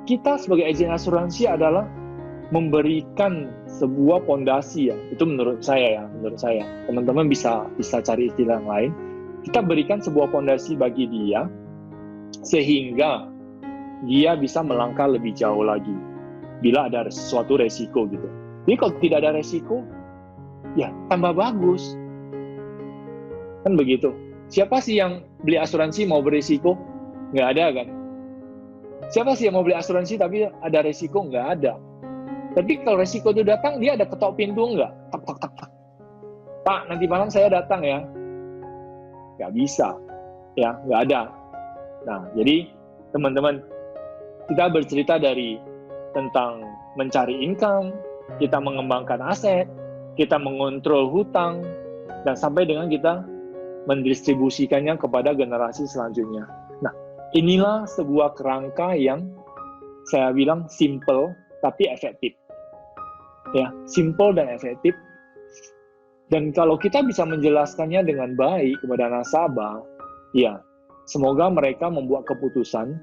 kita sebagai agen asuransi adalah memberikan sebuah pondasi ya. Itu menurut saya. Teman-teman bisa cari istilah yang lain. Kita berikan sebuah pondasi bagi dia sehingga dia bisa melangkah lebih jauh lagi bila ada sesuatu resiko gitu. Jadi kalau tidak ada resiko, ya tambah bagus. Kan begitu. Siapa sih yang beli asuransi mau berisiko? Nggak ada kan? Siapa sih yang mau beli asuransi tapi ada resiko? Nggak ada. Tapi kalau resiko itu datang, dia ada ketok pintu nggak? Tak, tak, tak, tak. Pak, nanti malam saya datang ya. Nggak bisa. Ya, nggak ada. Nah, jadi teman-teman, kita bercerita dari tentang mencari income, kita mengembangkan aset, kita mengontrol hutang, dan sampai dengan kita mendistribusikannya kepada generasi selanjutnya. Nah, inilah sebuah kerangka yang saya bilang simple tapi efektif. Ya, simple dan efektif. Dan kalau kita bisa menjelaskannya dengan baik kepada nasabah, ya, semoga mereka membuat keputusan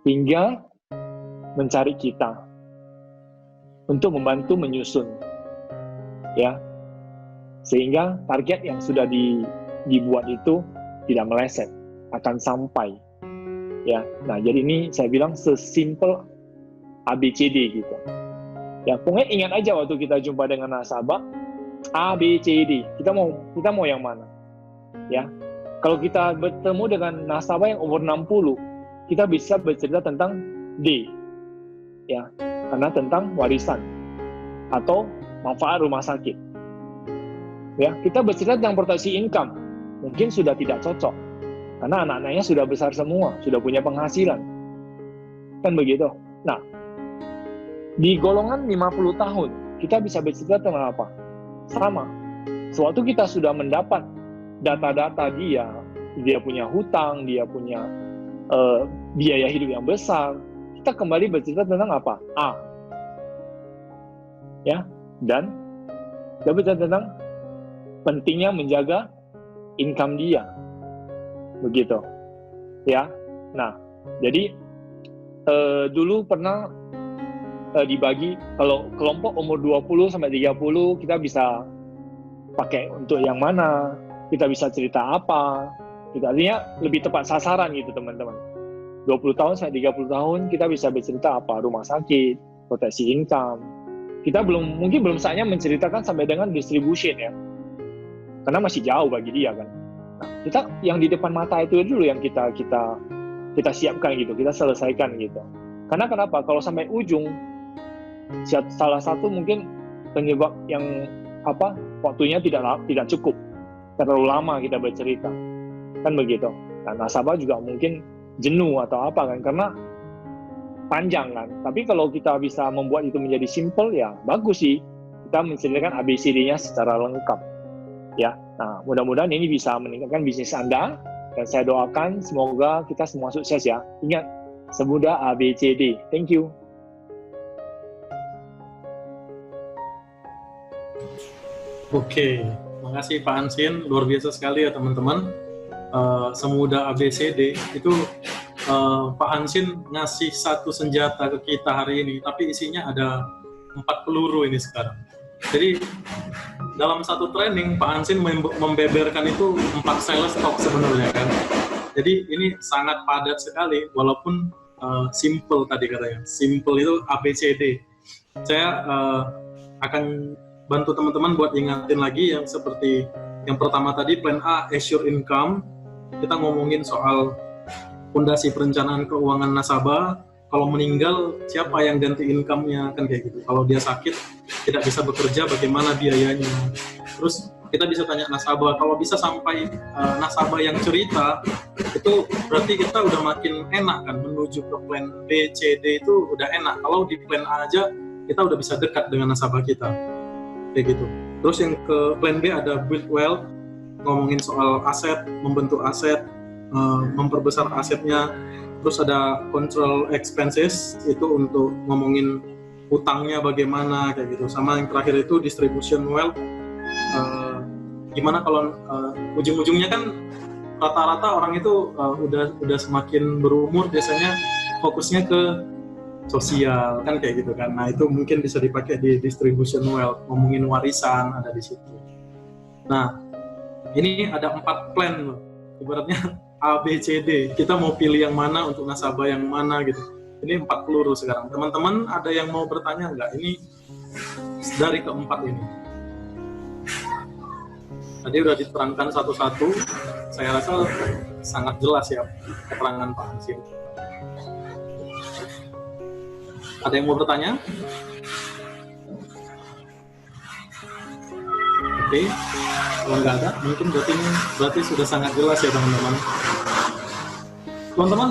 hingga mencari kita untuk membantu menyusun, ya, sehingga target yang sudah dibuat itu tidak meleset, akan sampai, ya. Nah, jadi ini saya bilang sesimpel ABCD gitu. Ya, pokoknya ingat aja waktu kita jumpa dengan nasabah, ABCD, kita mau yang mana, ya. Kalau kita bertemu dengan nasabah yang umur 60, kita bisa bercerita tentang D, ya, karena tentang warisan atau manfaat rumah sakit. Ya, kita bercerita tentang proteksi income, mungkin sudah tidak cocok karena anak-anaknya sudah besar semua, sudah punya penghasilan. Kan begitu. Nah, di golongan 50 tahun, kita bisa bercerita tentang apa? Sama. Sewaktu kita sudah mendapat data-data dia punya hutang, dia punya biaya hidup yang besar, kita kembali bercerita tentang apa? A. Ya, dan kita bercerita tentang pentingnya menjaga income dia. Begitu. Ya. Nah, jadi dulu pernah dibagi, kalau kelompok umur 20 sampai 30 kita bisa pakai untuk yang mana, kita bisa cerita apa, kita artinya lebih tepat sasaran gitu teman-teman. 20 tahun sampai 30 tahun kita bisa bercerita apa, rumah sakit, proteksi income. Kita mungkin belum saatnya menceritakan sampai dengan distribution ya, karena masih jauh bagi dia kan. Nah, kita yang di depan mata itu dulu yang kita siapkan gitu, kita selesaikan gitu. Karena kenapa? Kalau sampai ujung, salah satu mungkin penyebab yang waktunya tidak cukup, terlalu lama kita bercerita, kan begitu. Nah, nasabah juga mungkin jenuh atau apa kan, karena panjang kan. Tapi kalau kita bisa membuat itu menjadi simple, ya bagus sih. Kita menceritakan ABCD-nya secara lengkap, ya. Nah, mudah-mudahan ini bisa meningkatkan bisnis Anda, dan saya doakan semoga kita semua sukses ya. Ingat, semudah ABCD. Thank you. Oke, makasih Pak Hansin, luar biasa sekali ya teman-teman. Semudah ABCD itu Pak Hansin ngasih satu senjata ke kita hari ini, tapi isinya ada 4 peluru ini sekarang. Jadi dalam satu training Pak Hansin membeberkan itu 4 sales talk sebenarnya kan. Jadi ini sangat padat sekali, walaupun simple tadi katanya. Simple itu ABCD. Saya akan bantu teman-teman buat ingatin lagi yang seperti yang pertama tadi, plan A, assure income. Kita ngomongin soal fondasi perencanaan keuangan nasabah. kalau meninggal siapa yang ganti income-nya, kan kayak gitu. Kalau dia sakit tidak bisa bekerja, bagaimana biayanya. Terus kita bisa tanya nasabah, kalau bisa sampai nasabah yang cerita, itu berarti kita udah makin enak kan menuju ke plan B, C, D itu udah enak. Kalau di plan A aja kita udah bisa dekat dengan nasabah kita, kayak gitu. Terus yang ke plan B ada build wealth, ngomongin soal aset, membentuk aset, memperbesar asetnya. Terus ada control expenses, itu untuk ngomongin utangnya bagaimana, kayak gitu. Sama yang terakhir itu distribution wealth, gimana kalau ujung-ujungnya kan rata-rata orang itu udah semakin berumur biasanya fokusnya ke sosial, kan kayak gitu kan. Nah itu mungkin bisa dipakai di distribution wealth, ngomongin warisan ada di situ. Nah ini ada 4 plan loh, ibaratnya A, B, C, D. Kita mau pilih yang mana untuk nasabah yang mana gitu. Ini 4 peluru sekarang. Teman-teman ada yang mau bertanya nggak? Ini dari keempat ini. Tadi udah diterangkan satu-satu. Saya rasa sangat jelas ya keterangan Pak Hansin. Ada yang mau bertanya? Oke, kalau nggak ada, mungkin berarti sudah sangat jelas ya teman-teman. Teman-teman,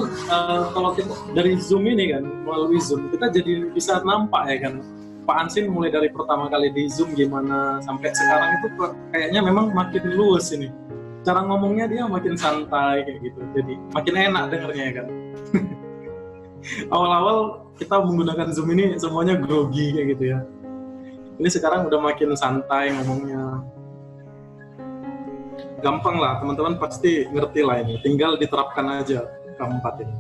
kalau kita dari Zoom ini kan, melalui Zoom, kita jadi bisa nampak ya kan, Pak Hansin mulai dari pertama kali di Zoom gimana, sampai sekarang itu kayaknya memang makin luas ini. Cara ngomongnya dia makin santai kayak gitu, jadi makin enak dengarnya ya kan. Awal-awal kita menggunakan Zoom ini semuanya grogi kayak gitu ya. Ini sekarang udah makin santai ngomongnya. Gampang lah, teman-teman pasti ngerti lah ini. Tinggal diterapkan aja keempat ini.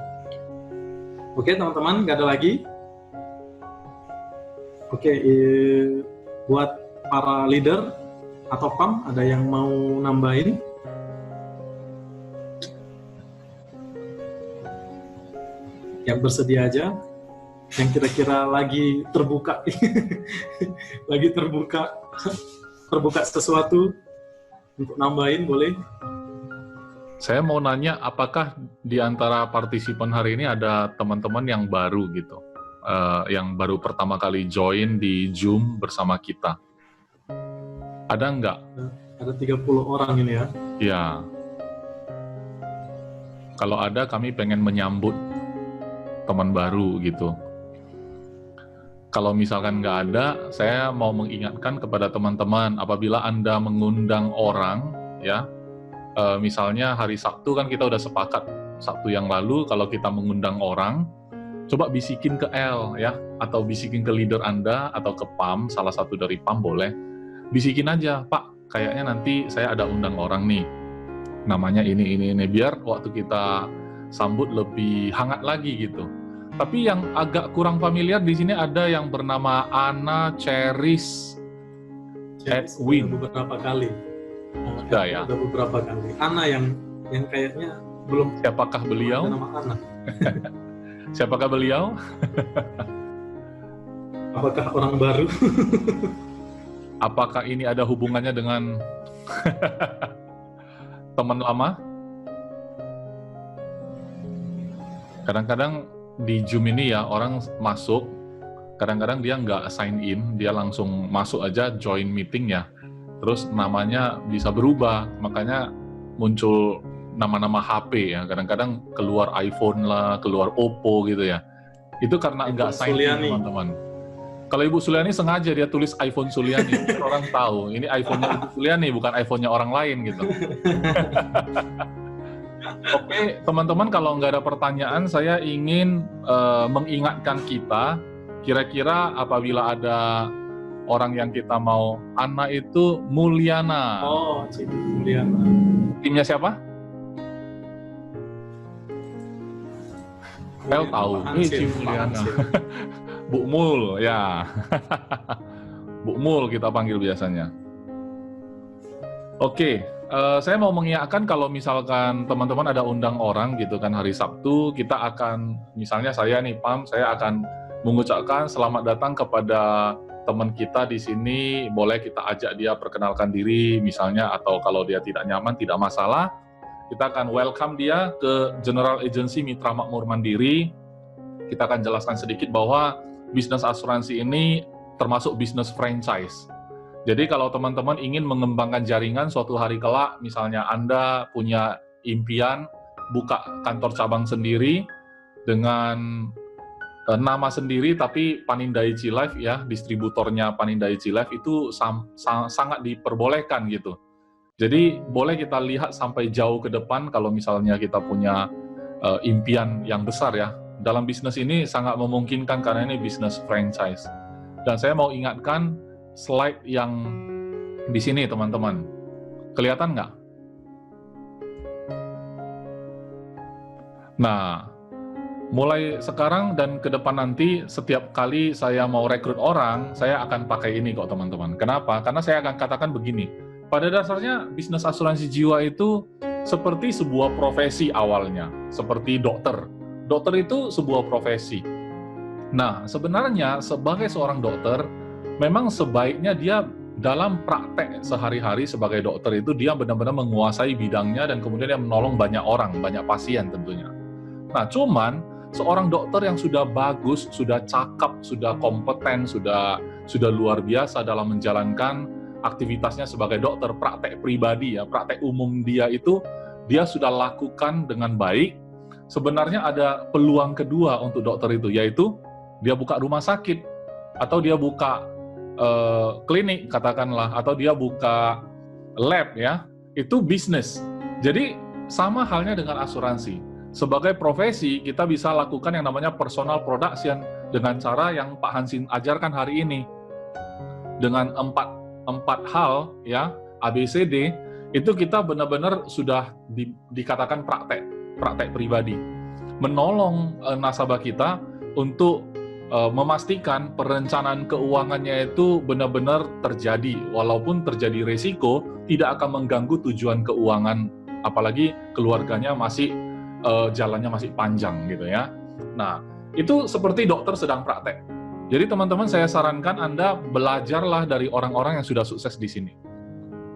Oke teman-teman, nggak ada lagi? Oke, buat para leader atau PAM, ada yang mau nambahin? Yang bersedia aja. Yang kira-kira lagi terbuka lagi terbuka sesuatu untuk nambahin, boleh. Saya mau nanya, apakah di antara partisipan hari ini ada teman-teman yang baru gitu, yang baru pertama kali join di Zoom bersama kita? Ada nggak? Ada 30 orang ini ya. Ya. Kalau ada, kami pengen menyambut teman baru gitu. Kalau misalkan nggak ada, saya mau mengingatkan kepada teman-teman, apabila Anda mengundang orang, ya, misalnya hari Sabtu kan kita udah sepakat, Sabtu yang lalu kalau kita mengundang orang, coba bisikin ke L, ya, atau bisikin ke leader Anda, atau ke PAM, salah satu dari PAM boleh, bisikin aja, Pak, kayaknya nanti saya ada undang orang nih, namanya ini, biar waktu kita sambut lebih hangat lagi gitu. Tapi yang agak kurang familiar di sini ada yang bernama Ana Cheris Edwin. Beberapa kali. Sudah ya. Ada beberapa kali. Ana yang kayaknya belum. Siapakah beliau? Nama Ana. Siapakah beliau? Apakah orang baru? Apakah ini ada hubungannya dengan teman lama? Kadang-kadang di Zoom ini ya, orang masuk, kadang-kadang dia nggak sign in, dia langsung masuk aja join meeting ya, terus namanya bisa berubah, makanya muncul nama-nama HP ya, kadang-kadang keluar iPhone lah, keluar Oppo gitu ya, itu karena nggak sign in teman-teman. Kalau Ibu Suliani sengaja dia tulis iPhone Suliani, orang tahu, ini iPhone-nya Ibu Suliani, bukan iPhone-nya orang lain gitu. Oke, teman-teman, kalau nggak ada pertanyaan, saya ingin mengingatkan kita, kira-kira apabila ada orang yang kita mau, Ana itu Mulyana. Oh, Cik Mulyana. Timnya siapa? Saya tahu, ini Cik Mulyana. Bu Mul, ya. Bu Mul kita panggil biasanya. Oke. Saya mau mengingatkan kalau misalkan teman-teman ada undang orang gitu kan hari Sabtu, kita akan, misalnya saya nih PAM, saya akan mengucapkan selamat datang kepada teman kita di sini, boleh kita ajak dia perkenalkan diri misalnya, atau kalau dia tidak nyaman tidak masalah, kita akan welcome dia ke General Agency Mitra Makmur Mandiri. kita akan jelaskan sedikit bahwa bisnis asuransi ini termasuk bisnis franchise. Jadi kalau teman-teman ingin mengembangkan jaringan suatu hari kelak, misalnya Anda punya impian buka kantor cabang sendiri dengan nama sendiri, tapi Panindaichi Life ya, distributornya Panindaichi Life itu sangat diperbolehkan gitu. Jadi boleh kita lihat sampai jauh ke depan kalau misalnya kita punya impian yang besar ya. Dalam bisnis ini sangat memungkinkan karena ini bisnis franchise. Dan saya mau ingatkan slide yang di sini teman-teman. Kelihatan nggak? Nah, mulai sekarang dan ke depan nanti, setiap kali saya mau rekrut orang, saya akan pakai ini kok teman-teman. Kenapa? Karena saya akan katakan begini, pada dasarnya bisnis asuransi jiwa itu seperti sebuah profesi awalnya, seperti dokter. Dokter itu sebuah profesi. Nah, sebenarnya sebagai seorang dokter, memang sebaiknya dia dalam praktek sehari-hari sebagai dokter itu dia benar-benar menguasai bidangnya dan kemudian dia menolong banyak orang, banyak pasien tentunya. Nah, cuman seorang dokter yang sudah bagus, sudah cakap, sudah kompeten, sudah luar biasa dalam menjalankan aktivitasnya sebagai dokter, praktek pribadi ya, praktek umum dia itu dia sudah lakukan dengan baik. Sebenarnya ada peluang kedua untuk dokter itu, yaitu dia buka rumah sakit atau dia buka klinik katakanlah, atau dia buka lab ya, itu bisnis. Jadi sama halnya dengan asuransi. Sebagai profesi, kita bisa lakukan yang namanya personal production dengan cara yang Pak Hansin ajarkan hari ini. Dengan empat hal, ya, ABCD, itu kita benar-benar sudah dikatakan praktek pribadi. Menolong nasabah kita untuk memastikan perencanaan keuangannya itu benar-benar terjadi, walaupun terjadi risiko, tidak akan mengganggu tujuan keuangan, apalagi keluarganya masih jalannya masih panjang gitu ya. Nah, itu seperti dokter sedang praktek. Jadi teman-teman saya sarankan Anda belajarlah dari orang-orang yang sudah sukses di sini.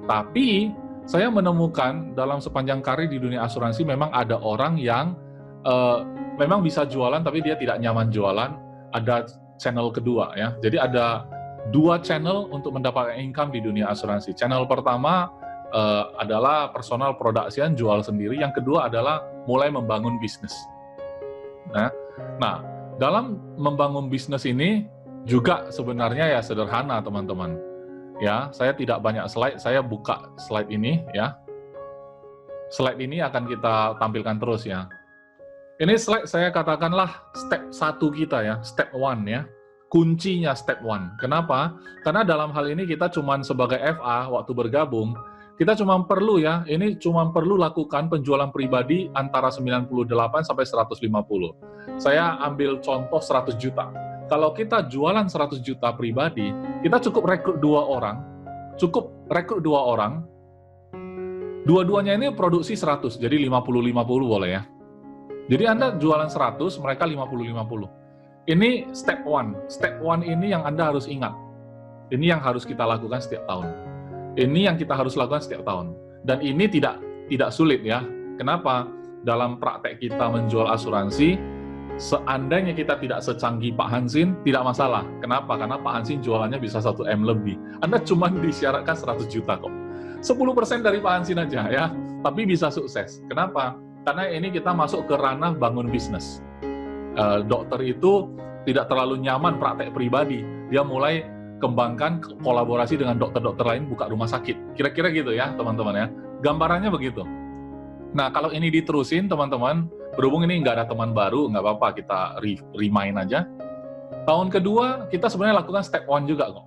Tapi saya menemukan dalam sepanjang karir di dunia asuransi memang ada orang yang memang bisa jualan tapi dia tidak nyaman jualan. Ada channel kedua ya. Jadi ada dua channel untuk mendapatkan income di dunia asuransi. Channel pertama adalah personal production, jual sendiri. Yang kedua adalah mulai membangun bisnis. Nah, dalam membangun bisnis ini juga sebenarnya ya sederhana teman-teman. Ya, saya tidak banyak slide, saya buka slide ini ya. Slide ini akan kita tampilkan terus ya. Ini slide saya katakanlah step 1 kita ya, step 1 ya. Kuncinya step 1. Kenapa? Karena dalam hal ini kita cuman sebagai FA waktu bergabung, kita cuma perlu ya, ini cuma perlu lakukan penjualan pribadi antara 98 sampai 150. Saya ambil contoh 100 juta. Kalau kita jualan 100 juta pribadi, kita cukup rekrut 2 orang, dua-duanya ini produksi 100, jadi 50-50 boleh ya. Jadi Anda jualan 100, mereka 50-50. Ini step 1. Step 1 ini yang Anda harus ingat. Ini yang harus kita lakukan setiap tahun. Ini yang kita harus lakukan setiap tahun. Dan ini tidak sulit ya. Kenapa? Dalam praktek kita menjual asuransi, seandainya kita tidak secanggih Pak Hansin, tidak masalah. Kenapa? Karena Pak Hansin jualannya bisa 1M lebih. Anda cuma disyaratkan 100 juta kok. 10% dari Pak Hansin aja ya, tapi bisa sukses. Kenapa? Karena ini kita masuk ke ranah bangun bisnis. Dokter itu tidak terlalu nyaman praktek pribadi. Dia mulai kembangkan kolaborasi dengan dokter-dokter lain, buka rumah sakit. Kira-kira gitu ya, teman-teman ya. Gambarannya begitu. Nah, kalau ini diterusin, teman-teman, berhubung ini nggak ada teman baru, nggak apa-apa, kita remind aja. Tahun kedua, kita sebenarnya lakukan step 1 juga kok.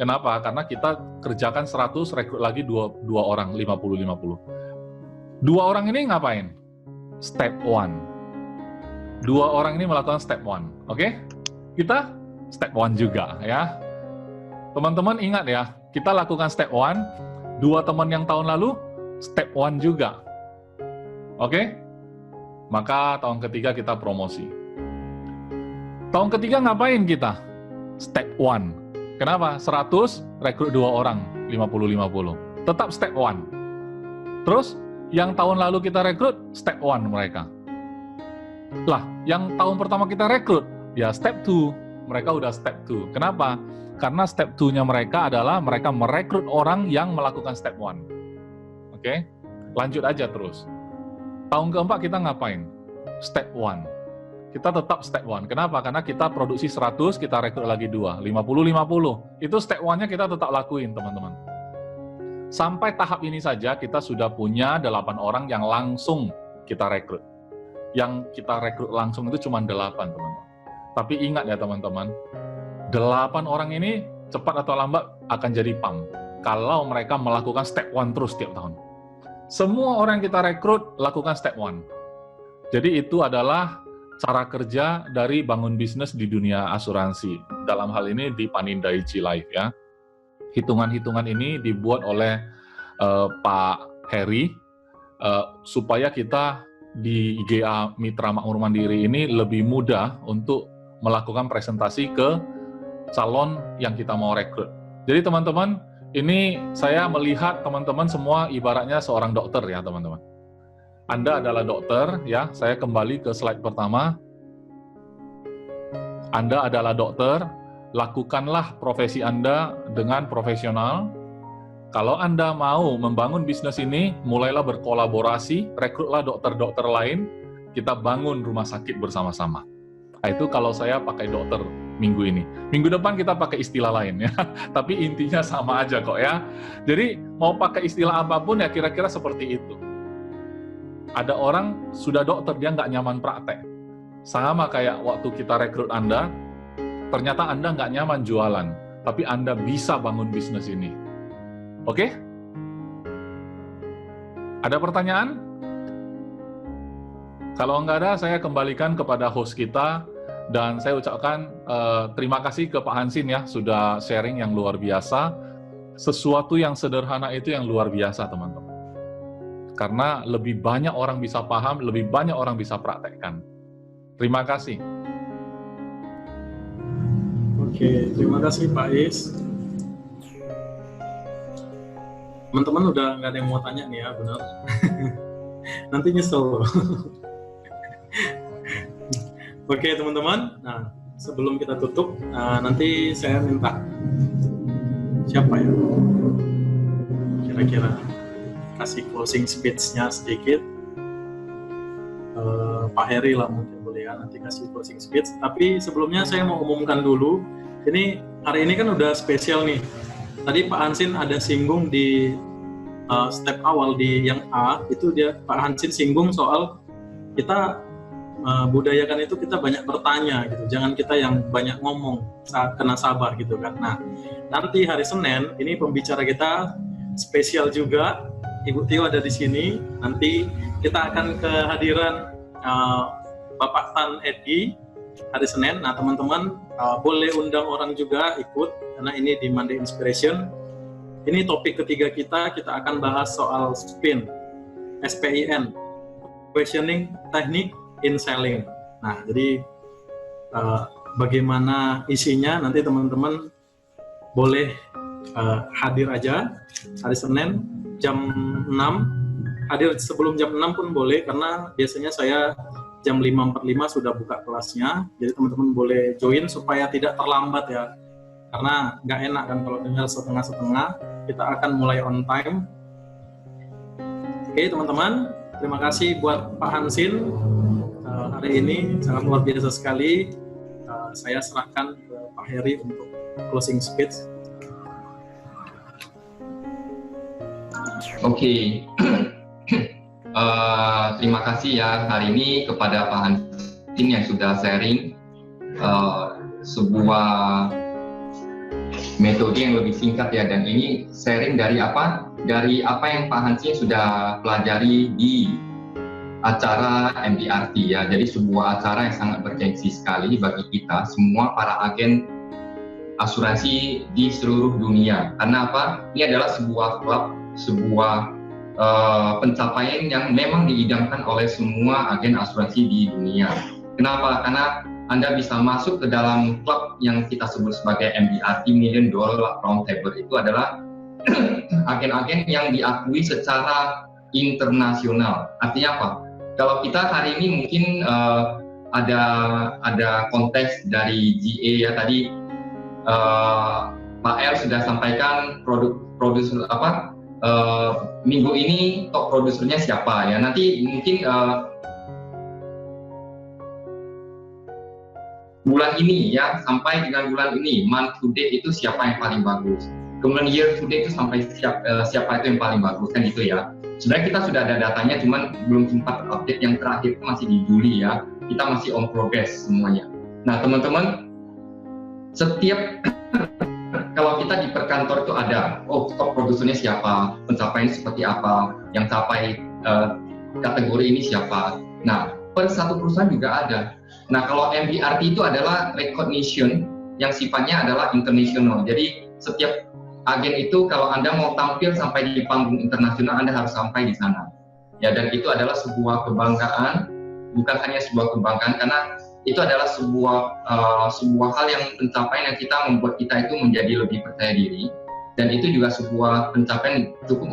Kenapa? Karena kita kerjakan 100, rekrut lagi dua orang, 50-50. 2 orang ini ngapain? Step 1. 2 orang ini melakukan step 1. Oke? Kita step 1 juga ya. Teman-teman ingat ya, kita lakukan step 1, 2 teman yang tahun lalu, step 1 juga. Oke? Maka tahun ketiga kita promosi. Tahun ketiga ngapain kita? Step 1. Kenapa? 100, rekrut 2 orang, 50-50. Tetap step 1. Terus, yang tahun lalu kita rekrut, step 1 mereka. Lah, yang tahun pertama kita rekrut, ya step 2. Mereka udah step 2. Kenapa? Karena step 2-nya mereka adalah mereka merekrut orang yang melakukan step 1. Oke? Lanjut aja terus. Tahun keempat kita ngapain? Step 1. Kita tetap step 1. Kenapa? Karena kita produksi 100, kita rekrut lagi 2. 50-50. Itu step 1-nya kita tetap lakuin, teman-teman. Sampai tahap ini saja kita sudah punya 8 orang yang langsung kita rekrut. Yang kita rekrut langsung itu cuma 8, teman-teman. Tapi ingat ya, teman-teman. 8 orang ini cepat atau lambat akan jadi PAM. Kalau mereka melakukan step 1 terus setiap tahun. Semua orang yang kita rekrut lakukan step 1. Jadi itu adalah cara kerja dari bangun bisnis di dunia asuransi. Dalam hal ini di Panindaichi Life ya. Hitungan-hitungan ini dibuat oleh Pak Heri supaya kita di IGA Mitra Makmur Mandiri ini lebih mudah untuk melakukan presentasi ke calon yang kita mau rekrut. Jadi teman-teman, ini saya melihat teman-teman semua ibaratnya seorang dokter ya teman-teman. Anda adalah dokter ya, saya kembali ke slide pertama. Anda adalah dokter, lakukanlah profesi Anda dengan profesional. Kalau Anda mau membangun bisnis ini, mulailah berkolaborasi, rekrutlah dokter-dokter lain, kita bangun rumah sakit bersama-sama. Nah, itu kalau saya pakai dokter minggu ini. Minggu depan kita pakai istilah lain ya, tapi intinya sama aja kok ya. Jadi mau pakai istilah apapun ya kira-kira seperti itu. Ada orang sudah dokter, dia nggak nyaman praktek. Sama kayak waktu kita rekrut Anda, ternyata Anda nggak nyaman jualan, tapi Anda bisa bangun bisnis ini. Oke? Ada pertanyaan? Kalau nggak ada, saya kembalikan kepada host kita, dan saya ucapkan terima kasih ke Pak Hansin ya, sudah sharing yang luar biasa. Sesuatu yang sederhana itu yang luar biasa, teman-teman. Karena lebih banyak orang bisa paham, lebih banyak orang bisa praktekkan. Terima kasih. Oke, terima kasih Pak Is. Teman-teman udah nggak ada yang mau tanya nih ya, benar? Nanti nyesel. Oke teman-teman, nah sebelum kita tutup, nanti saya minta siapa ya? Kira-kira kasih closing speech-nya sedikit. Pak Heri lah mungkin boleh ya, nanti kasih closing speech. Tapi sebelumnya saya mau umumkan dulu, ini hari ini kan udah spesial nih. Tadi Pak Hansin ada singgung di step awal di yang A, itu Pak Hansin singgung soal kita budayakan itu kita banyak bertanya gitu, jangan kita yang banyak ngomong, kena sabar gitu kan. Nah nanti hari Senin ini pembicara kita spesial juga, Ibu Tio ada di sini. Nanti kita akan kehadiran Bapak Tan Edi hari Senin. Nah teman-teman boleh undang orang juga ikut, karena ini di Monday Inspiration. Ini topik ketiga kita akan bahas soal SPIN, SPIN, questioning teknik in selling. Nah, jadi bagaimana isinya nanti teman-teman boleh hadir aja hari Senin jam 6. Hadir sebelum jam 6 pun boleh, karena biasanya saya jam 5.45 sudah buka kelasnya. Jadi teman-teman boleh join supaya tidak terlambat ya. Karena nggak enak kan kalau dengar setengah-setengah. Kita akan mulai on time. Oke teman-teman, terima kasih buat Pak Hansin. Hari ini sangat luar biasa sekali. Saya serahkan ke Pak Heri untuk closing speech. Oke. Terima kasih ya hari ini kepada Pak Hansin yang sudah sharing sebuah metode yang lebih singkat ya, dan ini sharing dari apa? Dari apa yang Pak Hansin sudah pelajari di acara MDRT ya. Jadi sebuah acara yang sangat bergengsi sekali bagi kita semua para agen asuransi di seluruh dunia. Karena apa? Ini adalah sebuah klub, sebuah pencapaian yang memang diidamkan oleh semua agen asuransi di dunia. Kenapa? Karena Anda bisa masuk ke dalam klub yang kita sebut sebagai MDRT, Million Dollar Round Table. Itu adalah agen-agen yang diakui secara internasional. Artinya apa? Kalau kita hari ini mungkin ada konteks dari GA ya tadi Pak R sudah sampaikan produser apa minggu ini top produsernya siapa ya. Nanti mungkin bulan ini ya, sampai dengan bulan ini month to date itu siapa yang paling bagus. Kemudian year to date itu sampai siapa itu yang paling bagus kan gitu ya. Sebenarnya kita sudah ada datanya, cuman belum sempat update. Yang terakhir itu masih di Juli ya. Kita masih on progress semuanya. Nah teman-teman, setiap kalau kita di perkantor itu ada, top produsernya siapa, pencapaiannya seperti apa, yang capai kategori ini siapa. Nah per satu perusahaan juga ada. Nah kalau MDRT itu adalah recognition yang sifatnya adalah international. Jadi setiap agen itu kalau Anda mau tampil sampai di panggung internasional, Anda harus sampai di sana. Ya, dan itu adalah sebuah kebanggaan, bukan hanya sebuah kebanggaan, karena itu adalah sebuah hal yang pencapaian yang kita membuat kita itu menjadi lebih percaya diri, dan itu juga sebuah pencapaian cukup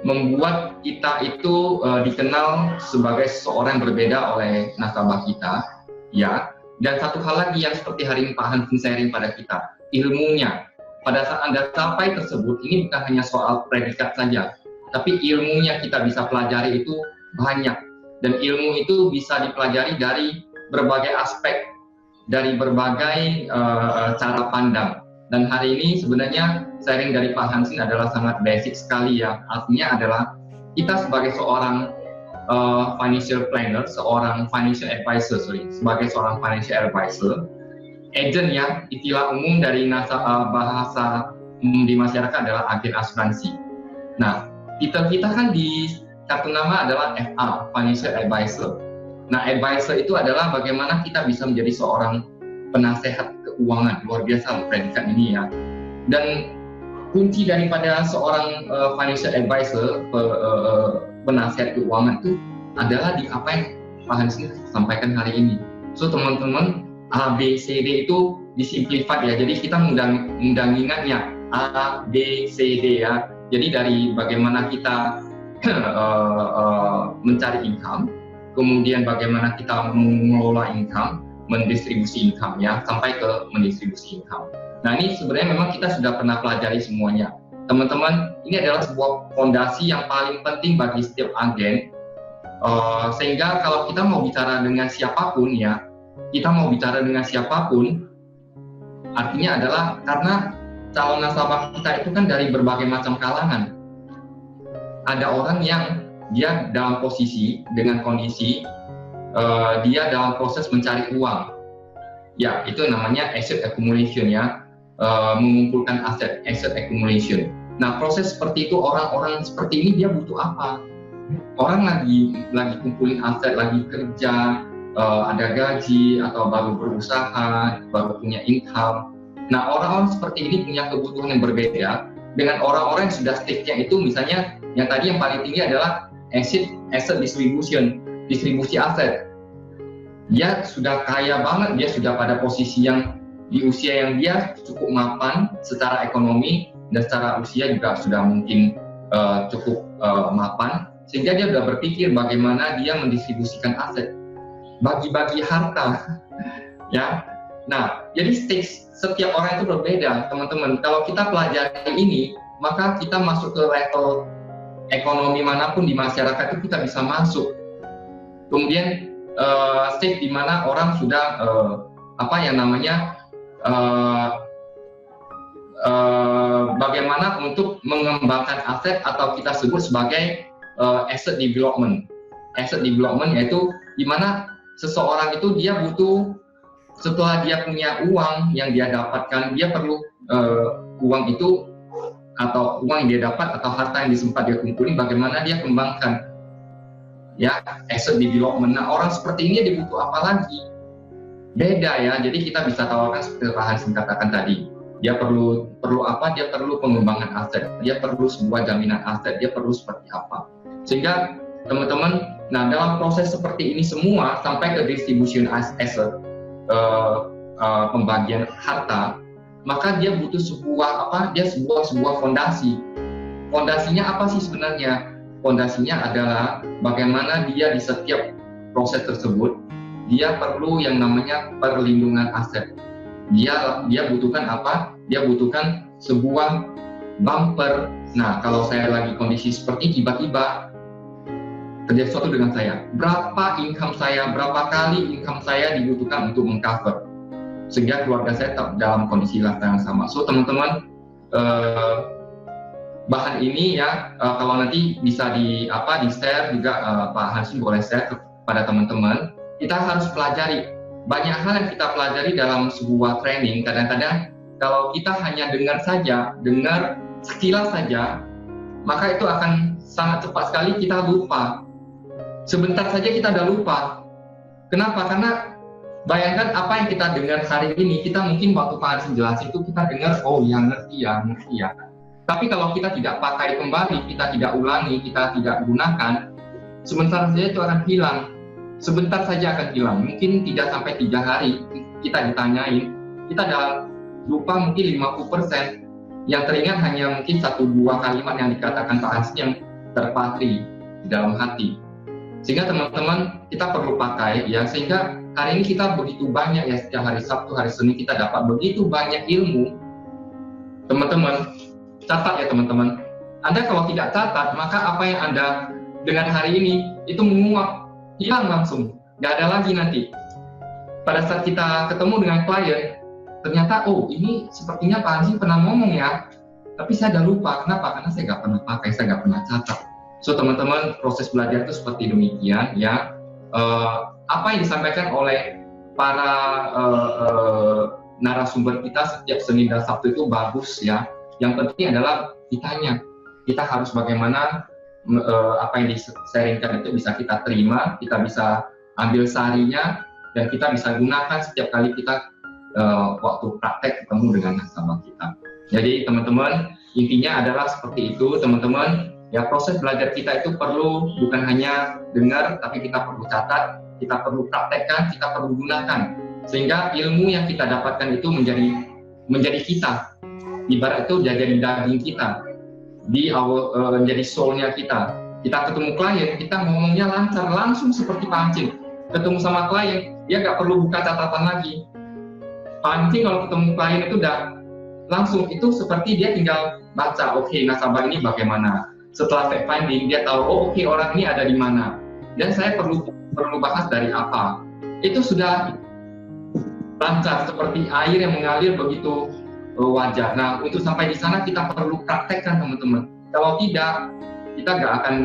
membuat kita itu dikenal sebagai seseorang yang berbeda oleh nasabah kita, ya. Dan satu hal lagi yang seperti hari ini Pak Hansin sharing pada kita, ilmunya. Pada saat Anda capai tersebut, ini bukan hanya soal predikat saja, tapi ilmunya kita bisa pelajari itu banyak. Dan ilmu itu bisa dipelajari dari berbagai aspek, dari berbagai cara pandang. Dan hari ini sebenarnya sharing dari Pak Hansin adalah sangat basic sekali ya. Artinya adalah kita sebagai seorang financial planner, seorang financial advisor, sebagai seorang financial advisor, agent ya, istilah umum dari bahasa di masyarakat adalah agen asuransi. Nah, titel kita kan di kartu nama adalah FA, financial advisor. Nah, advisor itu adalah bagaimana kita bisa menjadi seorang penasehat keuangan. Luar biasa predikat ini ya. Dan kunci daripada seorang financial advisor, penasihat keuangan itu adalah di apa yang Pak Hansin sampaikan hari ini. So teman-teman, A, B, C, D itu disimplified ya. Jadi kita mudah ingatnya A, B, C, D ya. Jadi dari bagaimana kita mencari income, kemudian bagaimana kita mengelola income, mendistribusi income ya, sampai ke mendistribusi income. Nah ini sebenarnya memang kita sudah pernah pelajari semuanya. Teman-teman, ini adalah sebuah fondasi yang paling penting bagi setiap agen, sehingga kalau kita mau bicara dengan siapapun ya, artinya adalah karena calon nasabah kita itu kan dari berbagai macam kalangan. Ada orang yang dia dalam posisi dengan kondisi dia dalam proses mencari uang, ya itu namanya asset accumulation ya, mengumpulkan aset, asset accumulation. Nah proses seperti itu, orang-orang seperti ini dia butuh apa? Orang lagi kumpulin aset, lagi kerja, ada gaji atau baru berusaha, baru punya income. Nah orang-orang seperti ini punya kebutuhan yang berbeda dengan orang-orang yang sudah stage-nya itu, misalnya yang tadi yang paling tinggi adalah asset distribution, distribusi aset. Dia sudah kaya banget, dia sudah pada posisi yang di usia yang dia cukup mapan secara ekonomi dan secara usia juga sudah mungkin cukup mapan, sehingga dia sudah berpikir bagaimana dia mendistribusikan aset, bagi-bagi harta ya. Nah jadi setiap orang itu berbeda teman-teman. Kalau kita pelajari ini, maka kita masuk ke level ekonomi manapun di masyarakat itu kita bisa masuk. Kemudian stage di mana orang sudah bagaimana untuk mengembangkan aset atau kita sebut sebagai asset development. Asset development yaitu di mana seseorang itu dia butuh, setelah dia punya uang yang dia dapatkan, dia perlu uang itu atau uang yang dia dapat atau harta yang sempat dia kumpulin, bagaimana dia kembangkan ya, asset development. Nah orang seperti ini dia butuh apa lagi? Beda ya, jadi kita bisa tawarkan seperti Pak Hansin katakan tadi, dia perlu apa? Dia perlu pengembangan aset, dia perlu sebuah jaminan aset, dia perlu seperti apa? Sehingga teman-teman, nah dalam proses seperti ini semua sampai ke distribution asset, pembagian harta, maka dia butuh sebuah fondasi. Fondasinya apa sih sebenarnya? fondasinya adalah bagaimana dia di setiap proses tersebut dia perlu yang namanya perlindungan aset. Dia butuhkan apa? Dia butuhkan sebuah bumper. Nah, kalau saya lagi kondisi seperti tiba-tiba terjadi sesuatu dengan saya, berapa income saya, berapa kali income saya dibutuhkan untuk mengcover sehingga keluarga saya tetap dalam kondisi lifestyle yang sama. So teman-teman, bahan ini ya kalau nanti bisa di share juga, Pak Hansin boleh share kepada teman-teman. Kita harus pelajari banyak hal yang kita pelajari dalam sebuah training. Kadang-kadang kalau kita hanya dengar sekilas saja, maka itu akan sangat cepat sekali kita lupa. Sebentar saja kita udah lupa. Kenapa? Karena bayangkan apa yang kita dengar hari ini, kita mungkin waktu Pak Hansin jelasin itu kita dengar, oh ya ngerti ya. Tapi kalau kita tidak pakai kembali, kita tidak ulangi, kita tidak gunakan, sebentar saja itu akan hilang. Sebentar saja akan hilang. Mungkin tidak sampai 3 hari kita ditanyain, kita udah lupa mungkin 50%. Yang teringat hanya mungkin 1-2 kalimat yang dikatakan Pak Hansin yang terpatri di dalam hati. Sehingga teman-teman kita perlu pakai ya, sehingga hari ini kita begitu banyak ya, setiap hari Sabtu, hari Senin kita dapat begitu banyak ilmu. Teman-teman catat ya teman-teman. Anda kalau tidak catat, maka apa yang Anda dengar hari ini itu menguap, hilang langsung, nggak ada lagi nanti. Pada saat kita ketemu dengan klien, ternyata oh ini sepertinya Pak Hansin pernah ngomong ya, tapi saya udah lupa. Kenapa? Karena saya nggak pernah pakai, saya nggak pernah catat. So teman-teman, proses belajar itu seperti demikian ya. Apa yang disampaikan oleh para narasumber kita setiap Senin dan Sabtu itu bagus ya. Yang penting adalah kita harus bagaimana apa yang di-sharingkan itu bisa kita terima, kita bisa ambil sarinya, dan kita bisa gunakan setiap kali kita waktu praktek ketemu dengan nasabah kita. Jadi teman-teman, intinya adalah seperti itu teman-teman. Ya, proses belajar kita itu perlu bukan hanya dengar, tapi kita perlu catat, kita perlu praktekkan, kita perlu gunakan, sehingga ilmu yang kita dapatkan itu menjadi kita. Ibarat itu jadi daging kita, menjadi soul-nya kita. Kita ketemu klien, kita ngomongnya lancar, langsung seperti Pak Hansin. Ketemu sama klien, dia nggak perlu buka catatan lagi. Pak Hansin kalau ketemu klien itu udah langsung, itu seperti dia tinggal baca, oke, nasabah ini bagaimana. Setelah fact finding, dia tahu, oh oke, orang ini ada di mana. Dan saya perlu bahas dari apa. Itu sudah lancar, seperti air yang mengalir begitu wajar. Nah, untuk sampai di sana kita perlu praktekkan teman-teman. Kalau tidak, kita nggak akan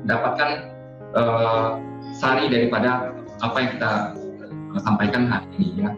dapatkan sari daripada apa yang kita sampaikan hari ini ya.